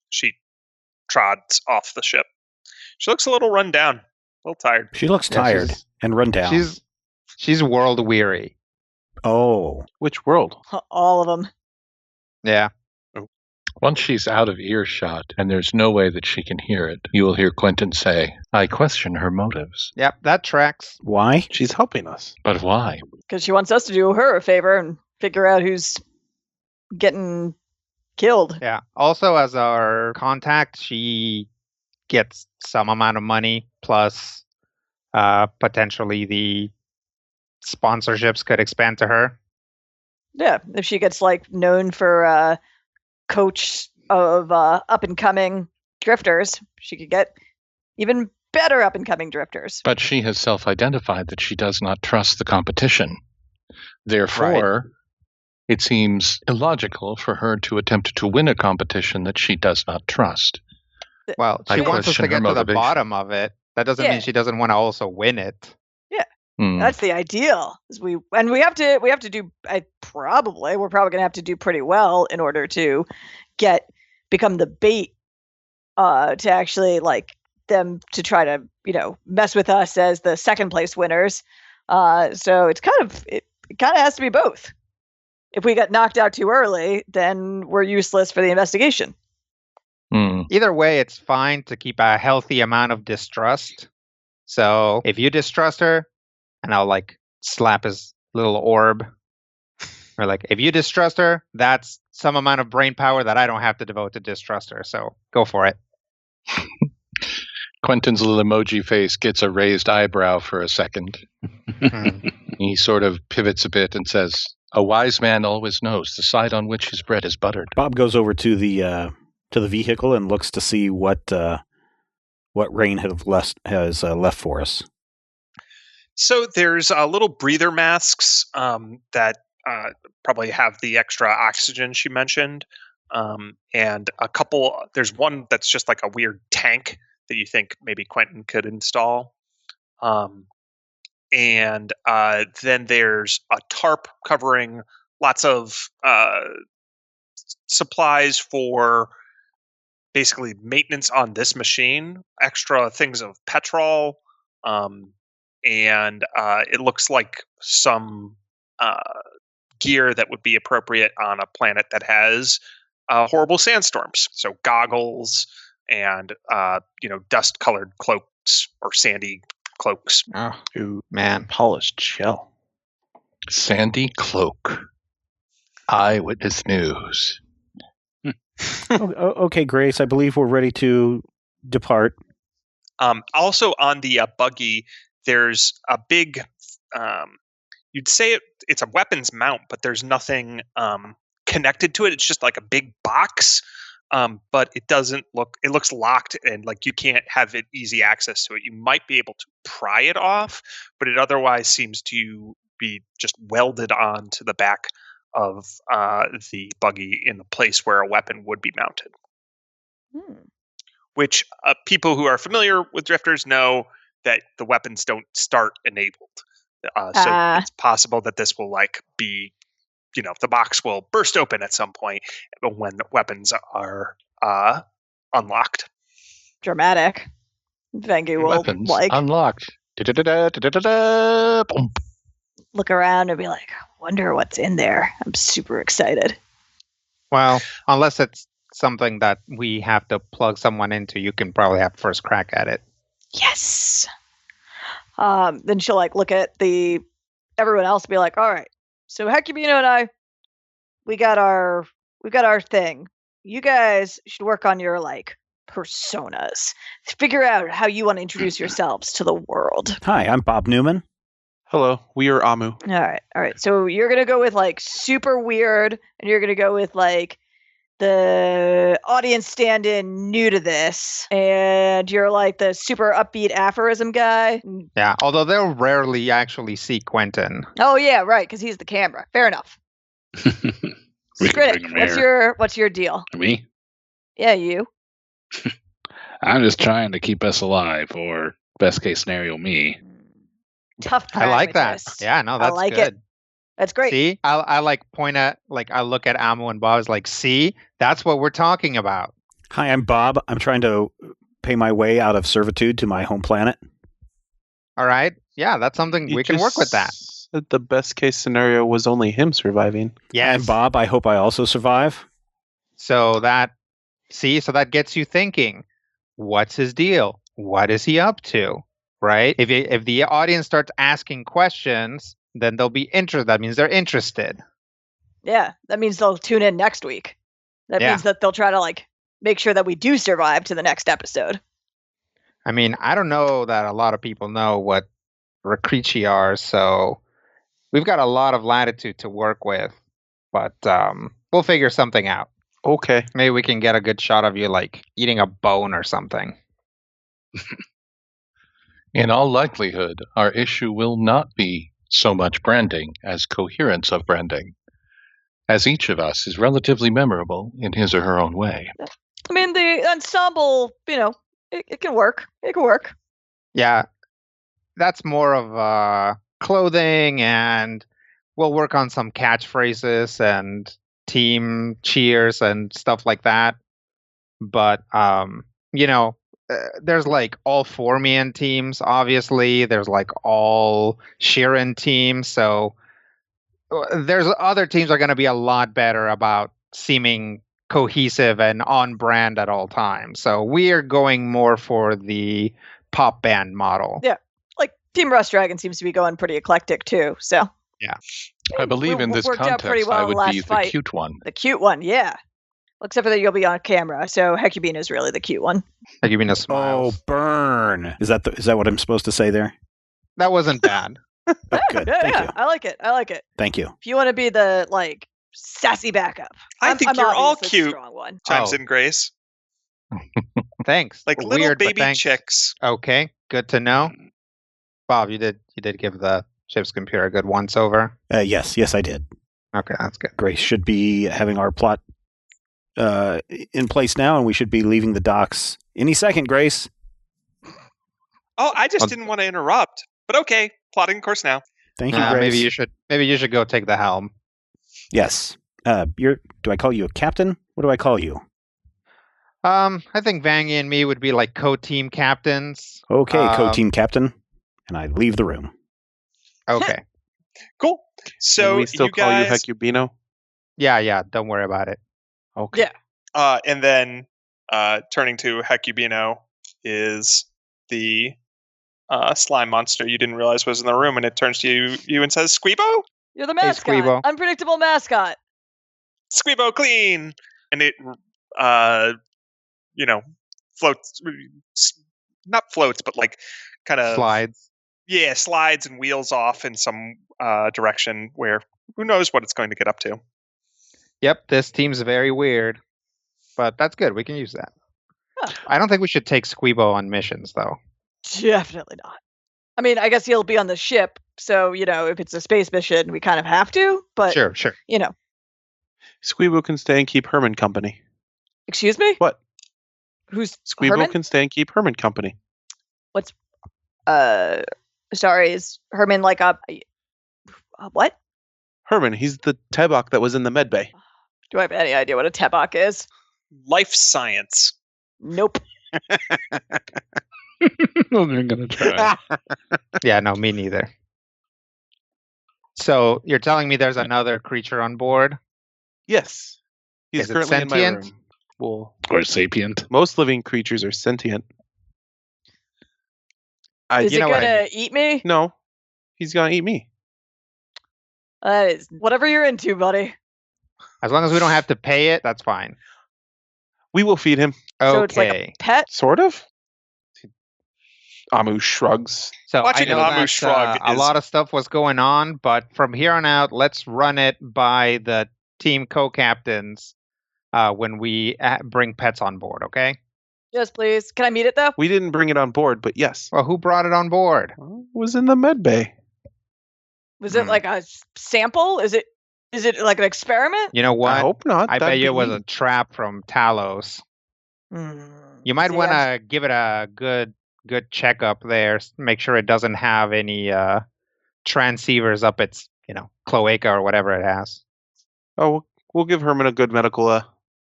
S2: She trots off the ship. She looks a little run down, a little tired.
S1: She looks
S3: Yeah,
S1: tired and run down.
S3: She's world weary.
S1: Oh.
S5: Which world?
S6: All of them.
S3: Yeah.
S4: Once she's out of earshot, and there's no way that she can hear it, you will hear Quentin say, I question her motives.
S3: Yep, that tracks.
S1: Why?
S5: She's helping us.
S4: But why?
S6: Because she wants us to do her a favor and figure out who's getting killed.
S3: Yeah. Also, as our contact, she gets some amount of money plus potentially the sponsorships could expand to her.
S6: Yeah, if she gets known for coach of up and coming drifters, she could get even better up and coming drifters.
S4: But she has self-identified that she does not trust the competition. Therefore, it seems illogical for her to attempt to win a competition that she does not trust.
S3: Well,
S4: I
S3: she wants us to
S4: question her
S3: get to the
S4: motivation.
S3: bottom of it. That doesn't
S6: Yeah.
S3: mean she doesn't want to also win it.
S6: That's the ideal. We have to do. We're probably gonna have to do pretty well in order to become the bait to actually them to try to mess with us as the second place winners. So it kind of has to be both. If we get knocked out too early, then we're useless for the investigation.
S3: Either way, it's fine to keep a healthy amount of distrust. So if you distrust her, and I'll slap his little orb, or if you distrust her, that's some amount of brain power that I don't have to devote to distrust her. So go for it.
S4: Quentin's little emoji face gets a raised eyebrow for a second. He sort of pivots a bit and says, a wise man always knows the side on which his bread is buttered.
S1: Bob goes over to the vehicle and looks to see what Rain has left for us.
S2: So there's little breather masks that probably have the extra oxygen she mentioned. And a couple, there's one that's just like a weird tank that you think maybe Quentin could install. And then there's a tarp covering lots of supplies for basically maintenance on this machine, extra things of petrol, and it looks like some gear that would be appropriate on a planet that has horrible sandstorms. So goggles and dust-colored cloaks or sandy cloaks.
S3: Oh,
S5: Ooh,
S3: man.
S5: polished shell.
S4: Sandy Cloak. Eyewitness News.
S1: Okay, Grace, I believe we're ready to depart.
S2: Also on the buggy, there's a big, you'd say it's a weapons mount, but there's nothing connected to it. It's just like a big box, but it looks locked and like you can't have easy access to it. You might be able to pry it off, but it otherwise seems to be just welded on to the back of the buggy in the place where a weapon would be mounted. Which people who are familiar with drifters know that the weapons don't start enabled. So it's possible that this will be, the box will burst open at some point when weapons are unlocked.
S6: Dramatic. Vengi will
S4: Weapons unlocked. Boom.
S6: look around and be like, wonder what's in there. I'm super excited.
S3: Well, unless it's something that we have to plug someone into, you can probably have first crack at it.
S6: Yes. Then she'll look at everyone else and be like, all right, so Hecubino and I, we got our thing. You guys should work on your personas. Figure out how you want to introduce yourselves to the world.
S1: Hi, I'm Bob Newman.
S5: Hello, we are Amu.
S6: All right. So you're gonna go with super weird, and you're gonna go with the audience stand-in new to this, and you're the super upbeat aphorism guy.
S3: Yeah, although they'll rarely actually see Quentin.
S6: Oh yeah, right, because he's the camera. Fair enough. Critic, what's your deal?
S7: Me?
S6: Yeah, you.
S7: I'm just trying to keep us alive, or best case scenario, me.
S6: Tough.
S3: I like that.
S6: pragmatist.
S3: Yeah, no, that's
S6: I like
S3: good.
S6: it. That's great.
S3: See, I point at I look at Amu and Bob. Is see, that's what we're talking about.
S1: Hi, I'm Bob. I'm trying to pay my way out of servitude to my home planet.
S3: All right, yeah, that's something we can work with that.
S5: Said the best case scenario was only him surviving.
S3: Yes.
S1: And Bob, I hope I also survive.
S3: So that gets you thinking. What's his deal? What is he up to? Right? If the audience starts asking questions, then they'll be interested. That means they're interested.
S6: Yeah, that means they'll tune in next week. That means that they'll try to make sure that we do survive to the next episode.
S3: I mean, I don't know that a lot of people know what Rakrichi are, so we've got a lot of latitude to work with. But we'll figure something out.
S5: Okay.
S3: Maybe we can get a good shot of you eating a bone or something.
S4: In all likelihood, our issue will not be so much branding as coherence of branding, as each of us is relatively memorable in his or her own way.
S6: I mean, the ensemble, it can work. It can work.
S3: Yeah, that's more of clothing, and we'll work on some catchphrases and team cheers and stuff like that. But, there's all Formian teams, obviously. There's all Sheeran teams. So there's other teams are going to be a lot better about seeming cohesive and on brand at all times. So we are going more for the pop band model.
S6: Yeah. Team Rust Dragon seems to be going pretty eclectic too. So
S3: yeah.
S4: I believe in this context, I would be the cute one.
S6: The cute one, yeah. Except for that you'll be on camera, so Hecubino is really the cute one.
S3: Hecubino smiles.
S1: Oh, burn! Is that what I'm supposed to say there?
S3: That wasn't bad.
S1: Oh, good. Thank you.
S6: I like it.
S1: Thank you.
S6: If you want to be the sassy backup,
S2: I think you're all cute.
S6: The strong one.
S2: Chimes in Grace.
S3: Thanks.
S2: Little
S3: Weird,
S2: baby
S3: thanks.
S2: chicks.
S3: Okay, good to know. Bob, you did give the ship's computer a good once over.
S1: Yes, I did.
S3: Okay, that's good.
S1: Grace should be having our plot in place now, and we should be leaving the docks any second, Grace.
S2: Oh, I just didn't want to interrupt. But okay, plotting course now.
S1: Thank you, Grace.
S3: Maybe you should go take the helm.
S1: Yes. Do I call you a captain? What do I call you?
S3: I think Vangie and me would be like co-team captains.
S1: Okay, co-team captain. And I leave the room.
S3: Okay.
S2: Cool. So
S5: Can we still
S2: you
S5: call
S2: guys,
S5: you Hecubino?
S3: Yeah. Don't worry about it.
S5: Okay.
S6: Yeah.
S2: and then turning to Hecubino is the slime monster you didn't realize was in the room, and it turns to you and says, "Squeebo,
S6: You're the mascot.
S3: Squeebo.
S6: Unpredictable mascot.
S2: Squeebo, clean!" And it, floats, not floats, but like kind of
S3: Slides.
S2: Yeah, slides and wheels off in some direction where who knows what it's going to get up to.
S3: Yep, this team's very weird. But that's good. We can use that.
S6: Huh.
S3: I don't think we should take Squeebo on missions, though.
S6: Definitely not. I mean, I guess he'll be on the ship, so, if it's a space mission, we kind of have to, but,
S3: Sure.
S5: Squeebo can stay and keep Herman company.
S6: Excuse me?
S5: What?
S6: Who's
S5: Squeebo
S6: Herman?
S5: can stay and keep Herman company.
S6: Sorry, is Herman like a what?
S5: Herman, he's the Tebok that was in the med bay.
S6: Do I have any idea what a Tebok is?
S2: Life science.
S6: Nope.
S7: I'm gonna try.
S3: Yeah, no, me neither. So you're telling me there's another creature on board?
S5: Yes. He's
S3: Is it
S5: currently in my
S3: sentient?
S5: room. Well,
S7: Or sapient.
S5: most living creatures are sentient.
S6: Is
S3: you
S6: it
S3: know what I
S6: gonna eat me?
S5: No, he's gonna eat me.
S6: That is whatever you're into, buddy.
S3: As long as we don't have to pay it, that's fine.
S5: We will feed him.
S3: Okay.
S6: So it's like a pet.
S5: Sort of. Amu shrugs.
S3: So
S2: Watching
S3: I know
S2: Amu
S3: that
S2: shrug
S3: a
S2: is-
S3: lot of stuff was going on, but from here on out, let's run it by the team co-captains when we bring pets on board, okay?
S6: Yes, please. Can I meet it though?
S5: We didn't bring it on board, but yes.
S3: Well, who brought it on board?
S5: It was in the med bay.
S6: Was it like a sample? Is it like an experiment?
S3: You know what?
S5: I hope not.
S3: I bet
S5: That'd
S3: you
S5: be
S3: it was a
S5: mean.
S3: trap from Talos. You might
S6: See,
S3: want to give it a good checkup there. Make sure it doesn't have any transceivers up its, cloaca or whatever it has.
S5: Oh, we'll give Herman a good medical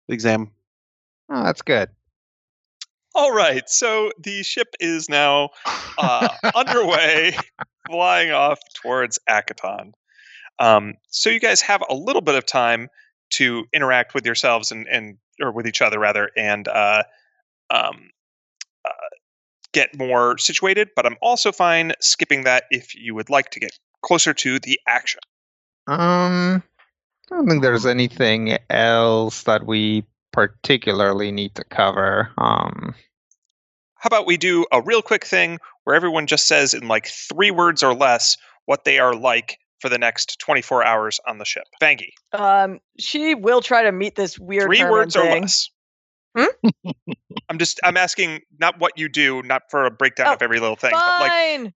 S5: exam.
S3: Oh, that's good.
S2: All right, so the ship is now underway, flying off towards Akaton. So you guys have a little bit of time to interact with yourselves or with each other rather, and get more situated. But I'm also fine skipping that if you would like to get closer to the action.
S3: I don't think there's anything else that we particularly need to cover.
S2: How about we do a real quick thing where everyone just says in like 3 words or less what they are like for the next 24 hours on the ship. Vangie.
S6: She will try to meet this weird
S2: 3
S6: Herman
S2: words or
S6: thing.
S2: less. I'm asking not what you do, not for a breakdown of every little thing, but like
S6: Fine.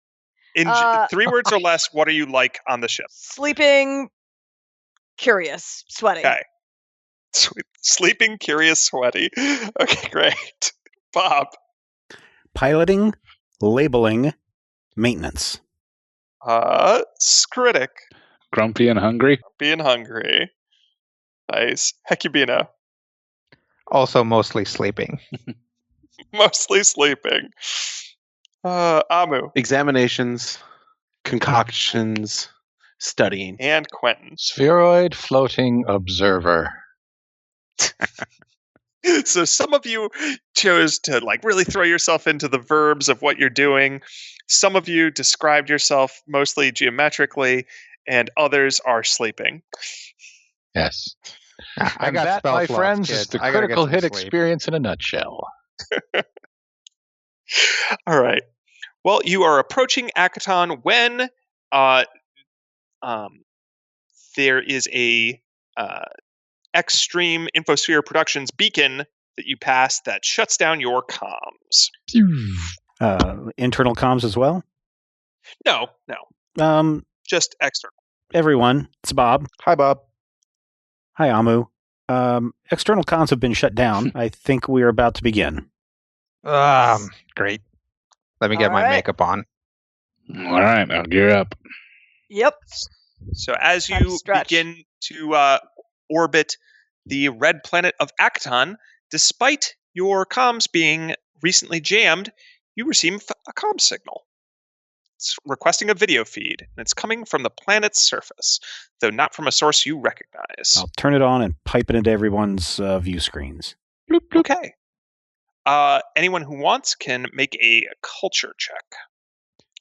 S2: in 3 words or less, what are you like on the ship?
S6: Sleeping, curious, sweaty.
S2: Okay. Sleeping, curious, sweaty. Okay, great. Bob.
S1: Piloting, labeling, maintenance.
S2: Skritic.
S7: Grumpy and hungry.
S2: Being hungry. Nice. Hecubino.
S3: Also mostly sleeping.
S2: Mostly sleeping. Amu.
S5: Examinations, concoctions, studying.
S2: And Quentin.
S4: Spheroid floating observer.
S2: So some of you chose to like really throw yourself into the verbs of what you're doing. Some of you described yourself mostly geometrically, and others are sleeping.
S4: Yes.
S3: I
S4: And
S3: got
S4: that,
S3: spell
S4: my
S3: slots,
S4: friends,
S3: kid.
S4: is the
S3: I gotta get
S4: critical
S3: some
S4: hit
S3: sleep.
S4: experience in a nutshell.
S2: All right. Well, you are approaching Akaton when there is a Extreme Infosphere Productions beacon that you pass that shuts down your comms.
S1: Internal comms as well.
S2: No,
S1: Um,
S2: just external.
S1: everyone, it's Bob.
S5: Hi, Bob.
S1: Hi, Amu. External comms have been shut down. I think we are about to begin.
S3: Great. Let me get
S6: All
S3: my
S6: right.
S3: makeup on.
S7: All right, I'll gear up.
S6: Yep.
S2: So as
S6: Time to
S2: you
S6: stretch.
S2: begin to orbit the red planet of Acton, despite your comms being recently jammed, you receive a comm signal. It's requesting a video feed, and it's coming from the planet's surface, though not from a source you recognize.
S1: I'll turn it on and pipe it into everyone's view screens.
S7: Bloop, bloop.
S2: Okay. Anyone who wants can make a culture check.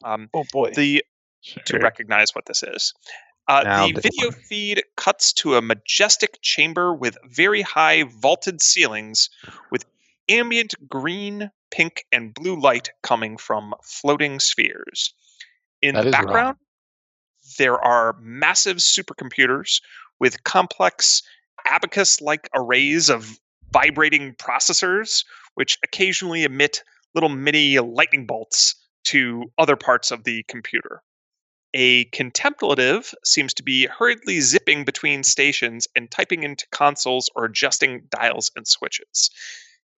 S7: Oh boy.
S2: To
S7: Sure.
S2: recognize what this is.
S3: Now
S2: The
S3: this
S2: video
S3: one.
S2: feed cuts to a majestic chamber with very high vaulted ceilings with ambient green, pink, and blue light coming from floating spheres. In
S4: That
S2: the
S4: is wrong.
S2: background, there are massive supercomputers with complex abacus-like arrays of vibrating processors, which occasionally emit little mini lightning bolts to other parts of the computer. A contemplative seems to be hurriedly zipping between stations and typing into consoles or adjusting dials and switches.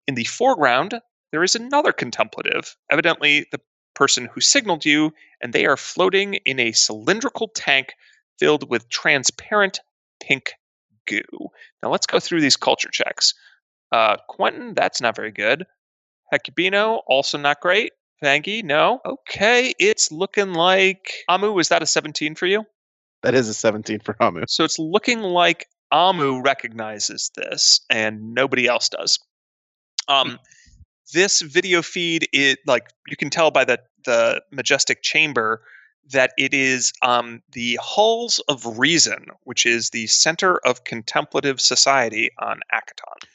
S2: In the foreground, there is another contemplative, evidently the person who signaled you, and they are floating in a cylindrical tank filled with transparent pink goo. Now let's go through these culture checks. Quentin, that's not very good. Hecubino, also not great. Vangie, no. Okay, it's looking like Amu, was that a 17 for you?
S5: That is a 17 for Hamu.
S2: So it's looking like Amu recognizes this and nobody else does. This video feed, you can tell by the majestic chamber that it is the Halls of Reason, which is the center of contemplative society on Akaton.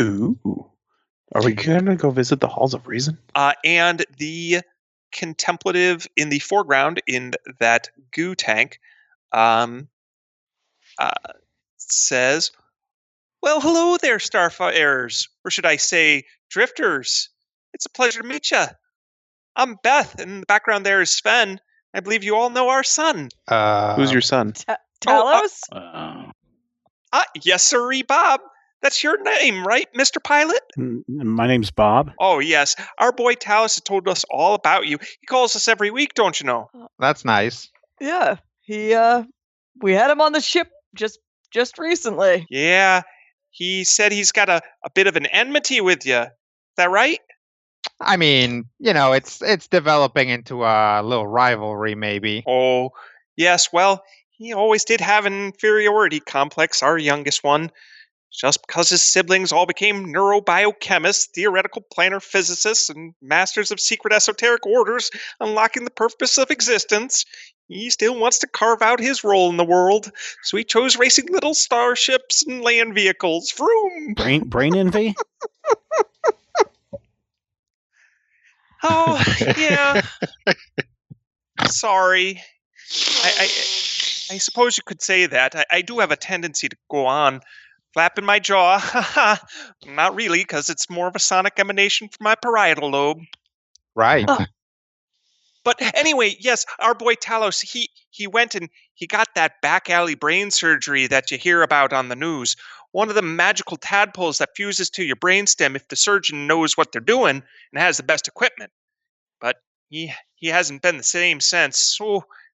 S5: Ooh. Are we going to go visit the Halls of Reason?
S2: And the contemplative in the foreground in that goo tank says, "Well, hello there, Starfarers, or should I say, Drifters. It's a pleasure to meet you. I'm Beth, and in the background there is Sven. I believe you all know our son."
S5: Who's your son?
S6: Talos?
S2: Yes, sirree, Bob. That's your name, right, Mr. Pilot?
S1: My name's Bob.
S2: Oh, yes. Our boy Talos has told us all about you. He calls us every week, don't you know?
S3: That's nice.
S6: Yeah. We had him on the ship just recently.
S2: Yeah. He said he's got a bit of an enmity with you. Is that right?
S3: I mean, it's developing into a little rivalry, maybe.
S2: Oh, yes. Well, he always did have an inferiority complex, our youngest one. Just because his siblings all became neurobiochemists, theoretical planar physicists, and masters of secret esoteric orders, unlocking the purpose of existence, he still wants to carve out his role in the world. So he chose racing little starships and land vehicles. Vroom!
S1: Brain envy?
S2: Oh, yeah. Sorry. I suppose you could say that. I do have a tendency to go on flapping my jaw. Not really, because it's more of a sonic emanation from my parietal lobe.
S3: Right.
S2: But anyway, yes, our boy Talos, he went and he got that back alley brain surgery that you hear about on the news. One of the magical tadpoles that fuses to your brainstem if the surgeon knows what they're doing and has the best equipment. But he hasn't been the same since.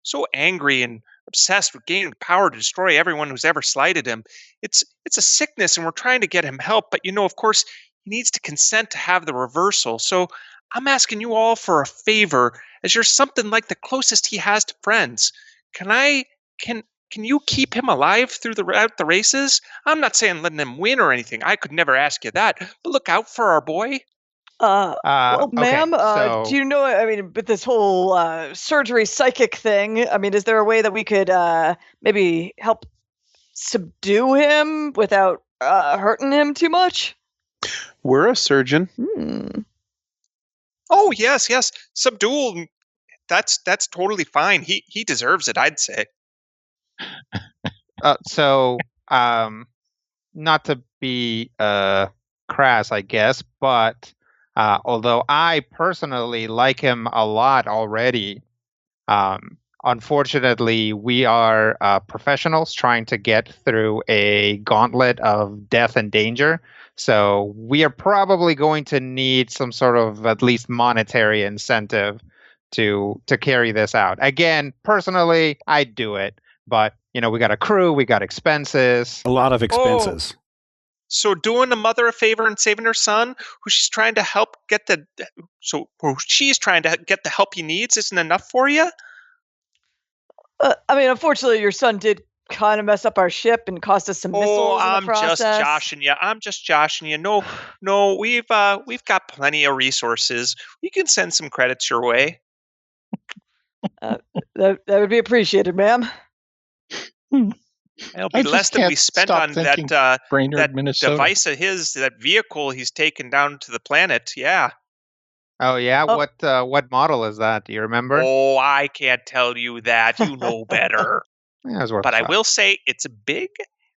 S2: So angry and obsessed with gaining the power to destroy everyone who's ever slighted him. It's a sickness, and we're trying to get him help. But of course, he needs to consent to have the reversal. So I'm asking you all for a favor, as you're something like the closest he has to friends. Can you keep him alive throughout the races? I'm not saying letting him win or anything. I could never ask you that. But look out for our boy.
S6: Well,
S3: okay,
S6: ma'am,
S3: so-
S6: do you know, with this whole surgery psychic thing, is there a way that we could maybe help subdue him without hurting him too much?
S5: We're a surgeon.
S2: Oh, yes. Subdual. That's totally fine. He deserves it, I'd say.
S3: So, not to be crass, I guess, but although I personally like him a lot already, unfortunately, we are professionals trying to get through a gauntlet of death and danger. So we are probably going to need some sort of at least monetary incentive to carry this out. Again, personally, I'd do it. But, we got a crew, we got expenses.
S1: A lot of expenses.
S2: So doing a mother a favor and saving her son, who she's trying to help get the help he needs, isn't enough for you?
S6: Unfortunately, your son did kind of mess up our ship and cost us some missiles in the process.
S2: I'm just joshing you. No, we've got plenty of resources. We can send some credits your way.
S6: That would be appreciated, ma'am.
S2: It'll be less than we spent on that
S4: Brainerd, Minnesota.
S2: device of his, that vehicle he's taken down to the planet. Yeah.
S3: Oh yeah, what model is that? Do you remember?
S2: Oh, I can't tell you that. You know better.
S3: Yeah, it was worth
S2: but
S3: a
S2: I
S3: shot.
S2: will say it's big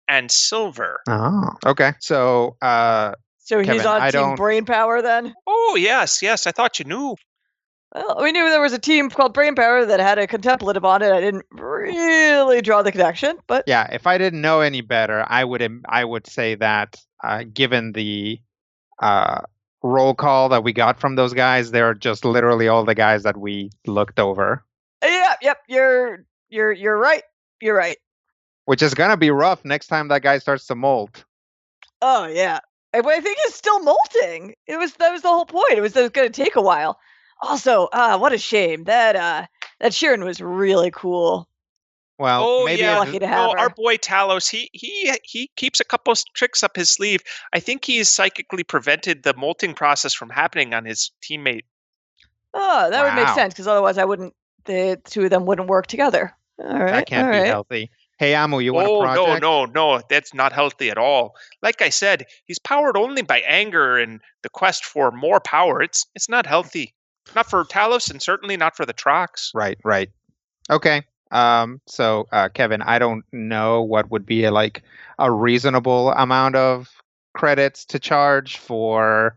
S2: and silver.
S3: Oh, okay. So,
S6: So
S3: Kevin,
S6: he's on
S3: I
S6: Team
S3: don't-
S6: Brain Power then?
S2: Oh yes. I thought you knew.
S6: Well, we knew there was a team called Brain Power that had a contemplative on it. I didn't really draw the connection, but
S3: yeah, if I didn't know any better, I would say that given the roll call that we got from those guys, they're just literally all the guys that we looked over.
S6: Yep, you're right. You're right.
S3: Which is gonna be rough next time that guy starts to molt.
S6: Oh yeah, I think it's still molting. That was the whole point. It was going to take a while. Also, what a shame that Sharon was really cool.
S3: Well, maybe
S2: yeah.
S6: Lucky to have her.
S2: Our boy Talos, he keeps a couple tricks up his sleeve. I think he's psychically prevented the molting process from happening on his teammate.
S6: Oh, that would make
S3: Wow.
S6: sense because otherwise the two of them wouldn't work together. All right,
S3: that can't
S6: all
S3: be
S6: right.
S3: healthy. Hey, Amu, you want a project?
S2: No, that's not healthy at all. Like I said, he's powered only by anger and the quest for more power. It's not healthy. Not for Talos and certainly not for the Trox.
S3: Right. Okay. So, Kevin, I don't know what would be a reasonable amount of credits to charge for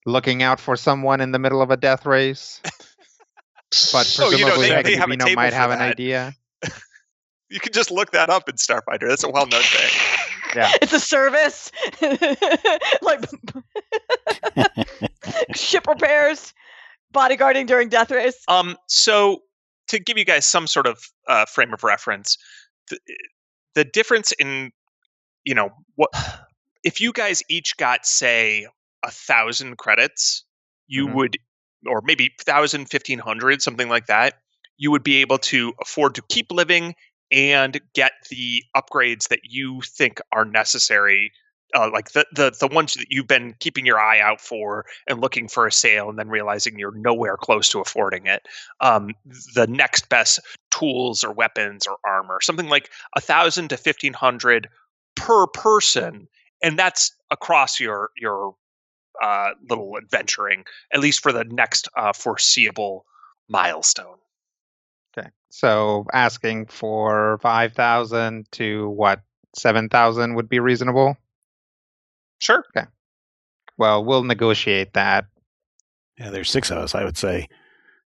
S3: looking out for someone in the middle of a death race. But presumably,
S2: they have a
S3: Hecubino
S2: table
S3: might
S2: for
S3: have an
S2: that.
S3: idea.
S2: You can just look that up in Starfighter. That's a well-known thing.
S3: Yeah.
S6: It's a service, like ship repairs, bodyguarding during death race.
S2: So to give you guys some sort of frame of reference, the difference in, what if you guys each got, say, 1,000 credits, you
S3: Mhm.
S2: would, or maybe 1,000, 1,500, something like that, you would be able to afford to keep living and get the upgrades that you think are necessary, like the ones that you've been keeping your eye out for and looking for a sale and then realizing you're nowhere close to affording it. The next best tools or weapons or armor, something like 1,000 to 1,500 per person, and that's across your little adventuring, at least for the next foreseeable milestone.
S3: Okay. So asking for 5,000 to 7,000 would be reasonable.
S2: Sure.
S3: Well, we'll negotiate that.
S1: Yeah, there's 6 of us. I would say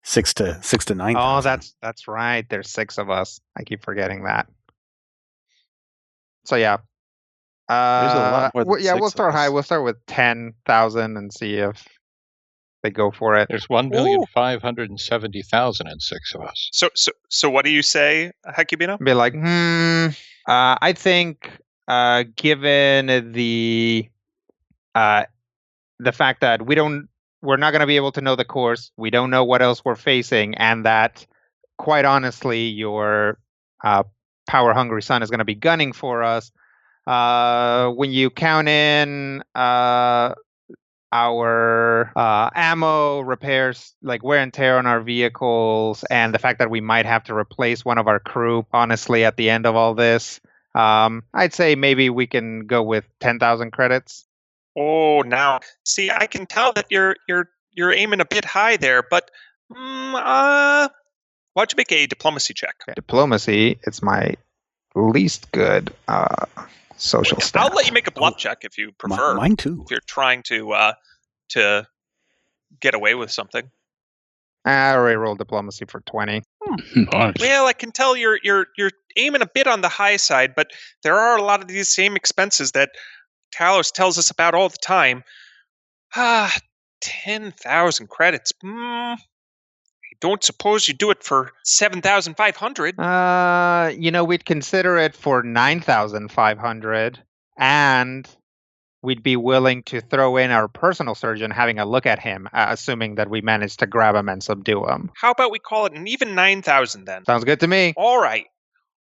S1: 6 to 9,000.
S3: Oh, that's right. There's 6 of us. I keep forgetting that. So yeah.
S5: There's a lot more than
S3: Yeah,
S5: 6
S3: we'll
S5: of
S3: start high.
S5: us.
S3: We'll start with 10,000 and see if they go for it.
S4: There's 1,570,006 of us.
S2: So what do you say, Hecubino?
S3: Be like, I think given the fact that we're not going to be able to know the course, we don't know what else we're facing, and that, quite honestly, your power-hungry son is going to be gunning for us. When you count in our ammo, repairs, like wear and tear on our vehicles, and the fact that we might have to replace one of our crew, honestly, at the end of all this, I'd say maybe we can go with 10,000 credits.
S2: Oh, now see, I can tell that you're aiming a bit high there, but why don't you make a diplomacy check?
S3: Okay. Diplomacy, it's my least good social stat.
S2: I'll let you make a bluff check if you prefer.
S1: Mine too.
S2: If you're trying to get away with something.
S3: I already rolled diplomacy for 20.
S7: Nice.
S2: Well, I can tell you're aiming a bit on the high side, but there are a lot of these same expenses that Talos tells us about all the time. 10,000 credits. I don't suppose you do it for 7,500.
S3: We'd consider it for 9,500, and we'd be willing to throw in our personal surgeon having a look at him, assuming that we manage to grab him and subdue him.
S2: How about we call it an even 9,000 then?
S3: Sounds good to me.
S2: All right.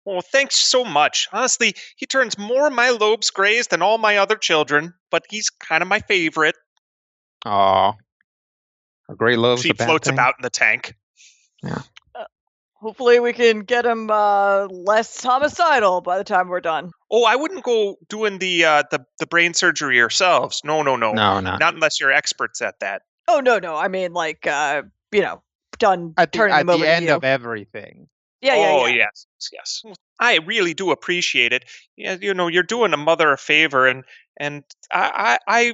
S2: Well, thanks so much. Honestly, he turns more of my lobes grays than all my other children, but he's kind of my favorite.
S3: Aw. A great love's
S2: She
S3: a bad
S2: floats
S3: thing.
S2: about in the tank.
S3: Yeah.
S6: Hopefully we can get him less homicidal by the time we're done.
S2: Oh, I wouldn't go doing the brain surgery yourselves. No.
S3: No.
S2: Not unless you're experts at that.
S6: Oh, no. I mean, done
S3: At
S6: turning them
S3: the
S6: over to
S3: end
S6: you.
S3: of everything.
S2: Oh, yes. I really do appreciate it. Yeah, you're doing a mother a favor, and I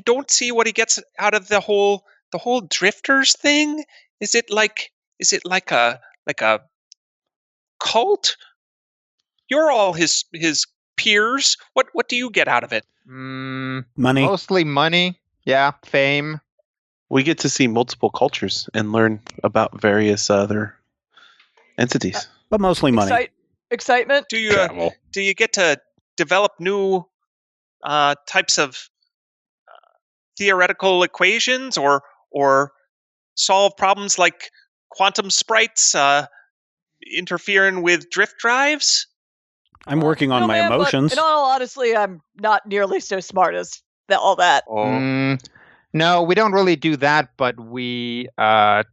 S2: don't see what he gets out of the whole drifters thing. Is it like a cult? You're all his peers. What do you get out of it?
S1: Money.
S3: Mostly money. Yeah, fame.
S5: We get to see multiple cultures and learn about various other entities.
S1: But mostly money.
S6: Excitement.
S2: Do you
S7: Travel.
S2: do you get to develop new types of theoretical equations or solve problems like quantum sprites interfering with drift drives?
S1: I'm working on my
S6: man, but
S1: emotions.
S6: in all honesty, I'm not nearly so smart as all that.
S3: No, we don't really do that, but we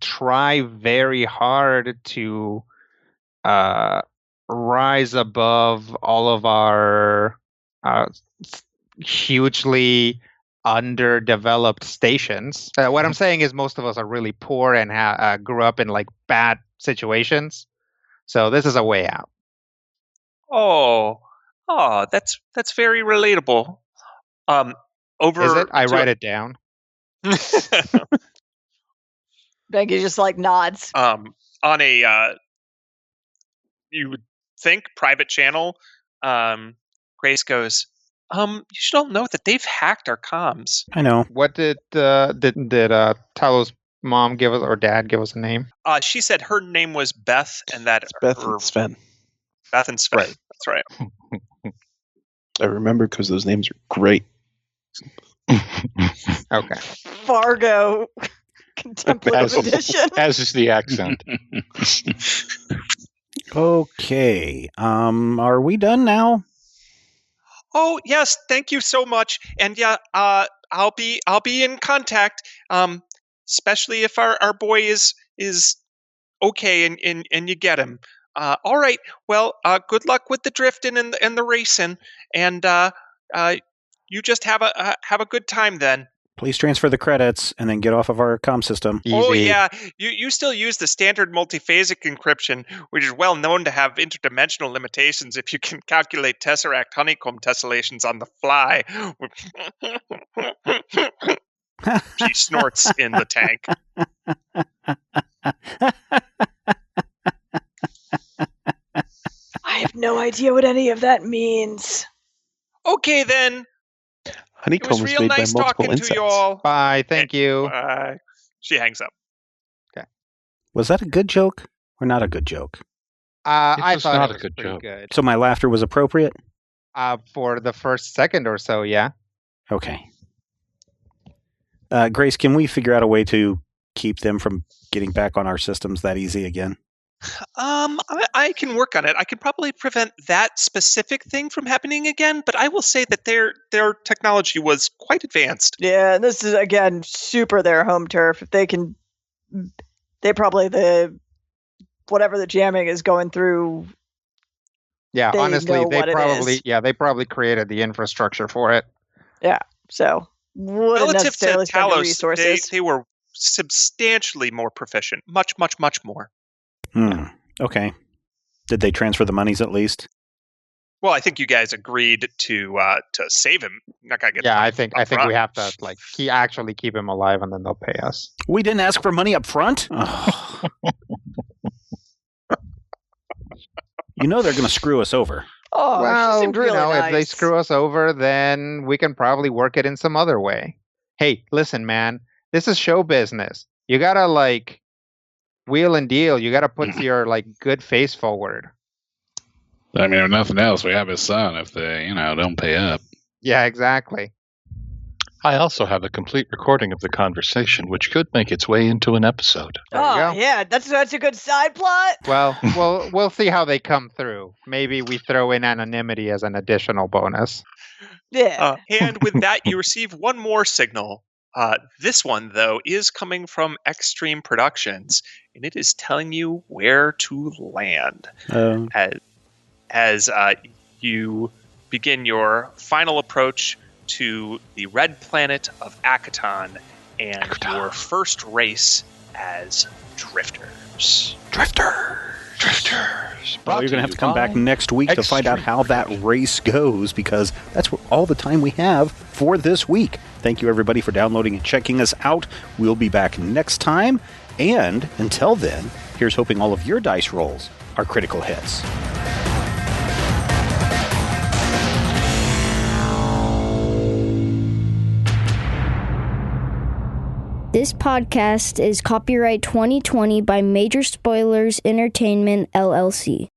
S3: try very hard to rise above all of our hugely underdeveloped stations. What I'm saying is most of us are really poor and grew up in like bad situations. So this is a way out.
S2: Oh, that's very relatable. Over
S3: Is it? I
S2: to-
S3: write it down.
S6: Becky just nods.
S2: on a you would think private channel, Grace goes, you should all know that they've hacked our comms.
S1: I know.
S3: What did Talos' mom give us or dad give us a name?
S2: She said her name was Beth, and that
S5: It's Beth
S2: her-
S5: and Sven.
S2: Beth and Sven.
S5: Right.
S2: That's right.
S5: I remember because those names are great.
S3: Okay.
S6: Fargo Contemplative Edition.
S4: As is the accent.
S1: Okay. Are we done now?
S2: Oh yes, thank you so much. And yeah, I'll be in contact. Especially if our boy is okay and you get him. All right. Well, good luck with the drifting and the racing, and you just have a good time then.
S1: Please transfer the credits and then get off of our comm system.
S3: Easy.
S2: Oh yeah, you still use the standard multiphasic encryption, which is well known to have interdimensional limitations if you can calculate tesseract honeycomb tessellations on the fly. She snorts in the tank.
S6: I have no idea what any of that means.
S2: Okay then. It
S5: Honeycomb
S2: was
S5: is
S2: real
S5: made
S2: nice
S5: by multiple
S2: talking
S5: insects.
S2: to you all.
S3: Bye. Thank you.
S2: She hangs up.
S1: Was that a good joke or not a good joke?
S3: I
S4: was
S3: thought
S4: not
S3: it
S4: a
S3: was
S4: good
S3: pretty
S4: joke.
S3: good.
S1: So my laughter was appropriate?
S3: For the first second or so, yeah.
S1: Okay. Grace, can we figure out a way to keep them from getting back on our systems that easy again?
S2: I can work on it. I can probably prevent that specific thing from happening again, but I will say that their technology was quite advanced.
S6: Yeah, and this is again super their home turf. If they can, they probably whatever the jamming is going through.
S3: Yeah,
S6: They
S3: honestly,
S6: know what it is.
S3: they probably created the infrastructure for it.
S6: So wouldn't
S2: Relative to
S6: necessarily spend the
S2: Talos,
S6: resources.
S2: they were substantially more proficient. Much more.
S1: Okay. Did they transfer the monies at least?
S2: Well, I think you guys agreed to save him. You're not gonna get.
S3: Yeah,
S2: the
S3: I
S2: money
S3: think
S2: upfront.
S3: we have to actually keep him alive, and then they'll pay us.
S1: We didn't ask for money up front? Oh. You know they're going to screw us over.
S6: Oh, she
S3: well,
S6: seemed really nice.
S3: if they screw us over, then we can probably work it in some other way. Hey, listen, man, this is show business. You gotta wheel and deal. You gotta put your good face forward.
S7: I mean, if nothing else, we have his son if they, don't pay up.
S3: Yeah, exactly.
S4: I also have a complete recording of the conversation, which could make its way into an episode.
S3: There you go.
S6: Yeah, that's a good side plot.
S3: Well, we'll see how they come through. Maybe we throw in anonymity as an additional bonus.
S6: Yeah.
S2: And with that, you receive one more signal. This one, though, is coming from Extreme Productions, and it is telling you where to land. As you begin your final approach to the red planet of Akaton and your first race as drifters.
S1: Well, you're going to have to come back next week to find out how that race goes, because that's all the time we have for this week. Thank you, everybody, for downloading and checking us out. We'll be back next time. And until then, here's hoping all of your dice rolls are critical hits.
S8: This podcast is copyright 2020 by Major Spoilers Entertainment, LLC.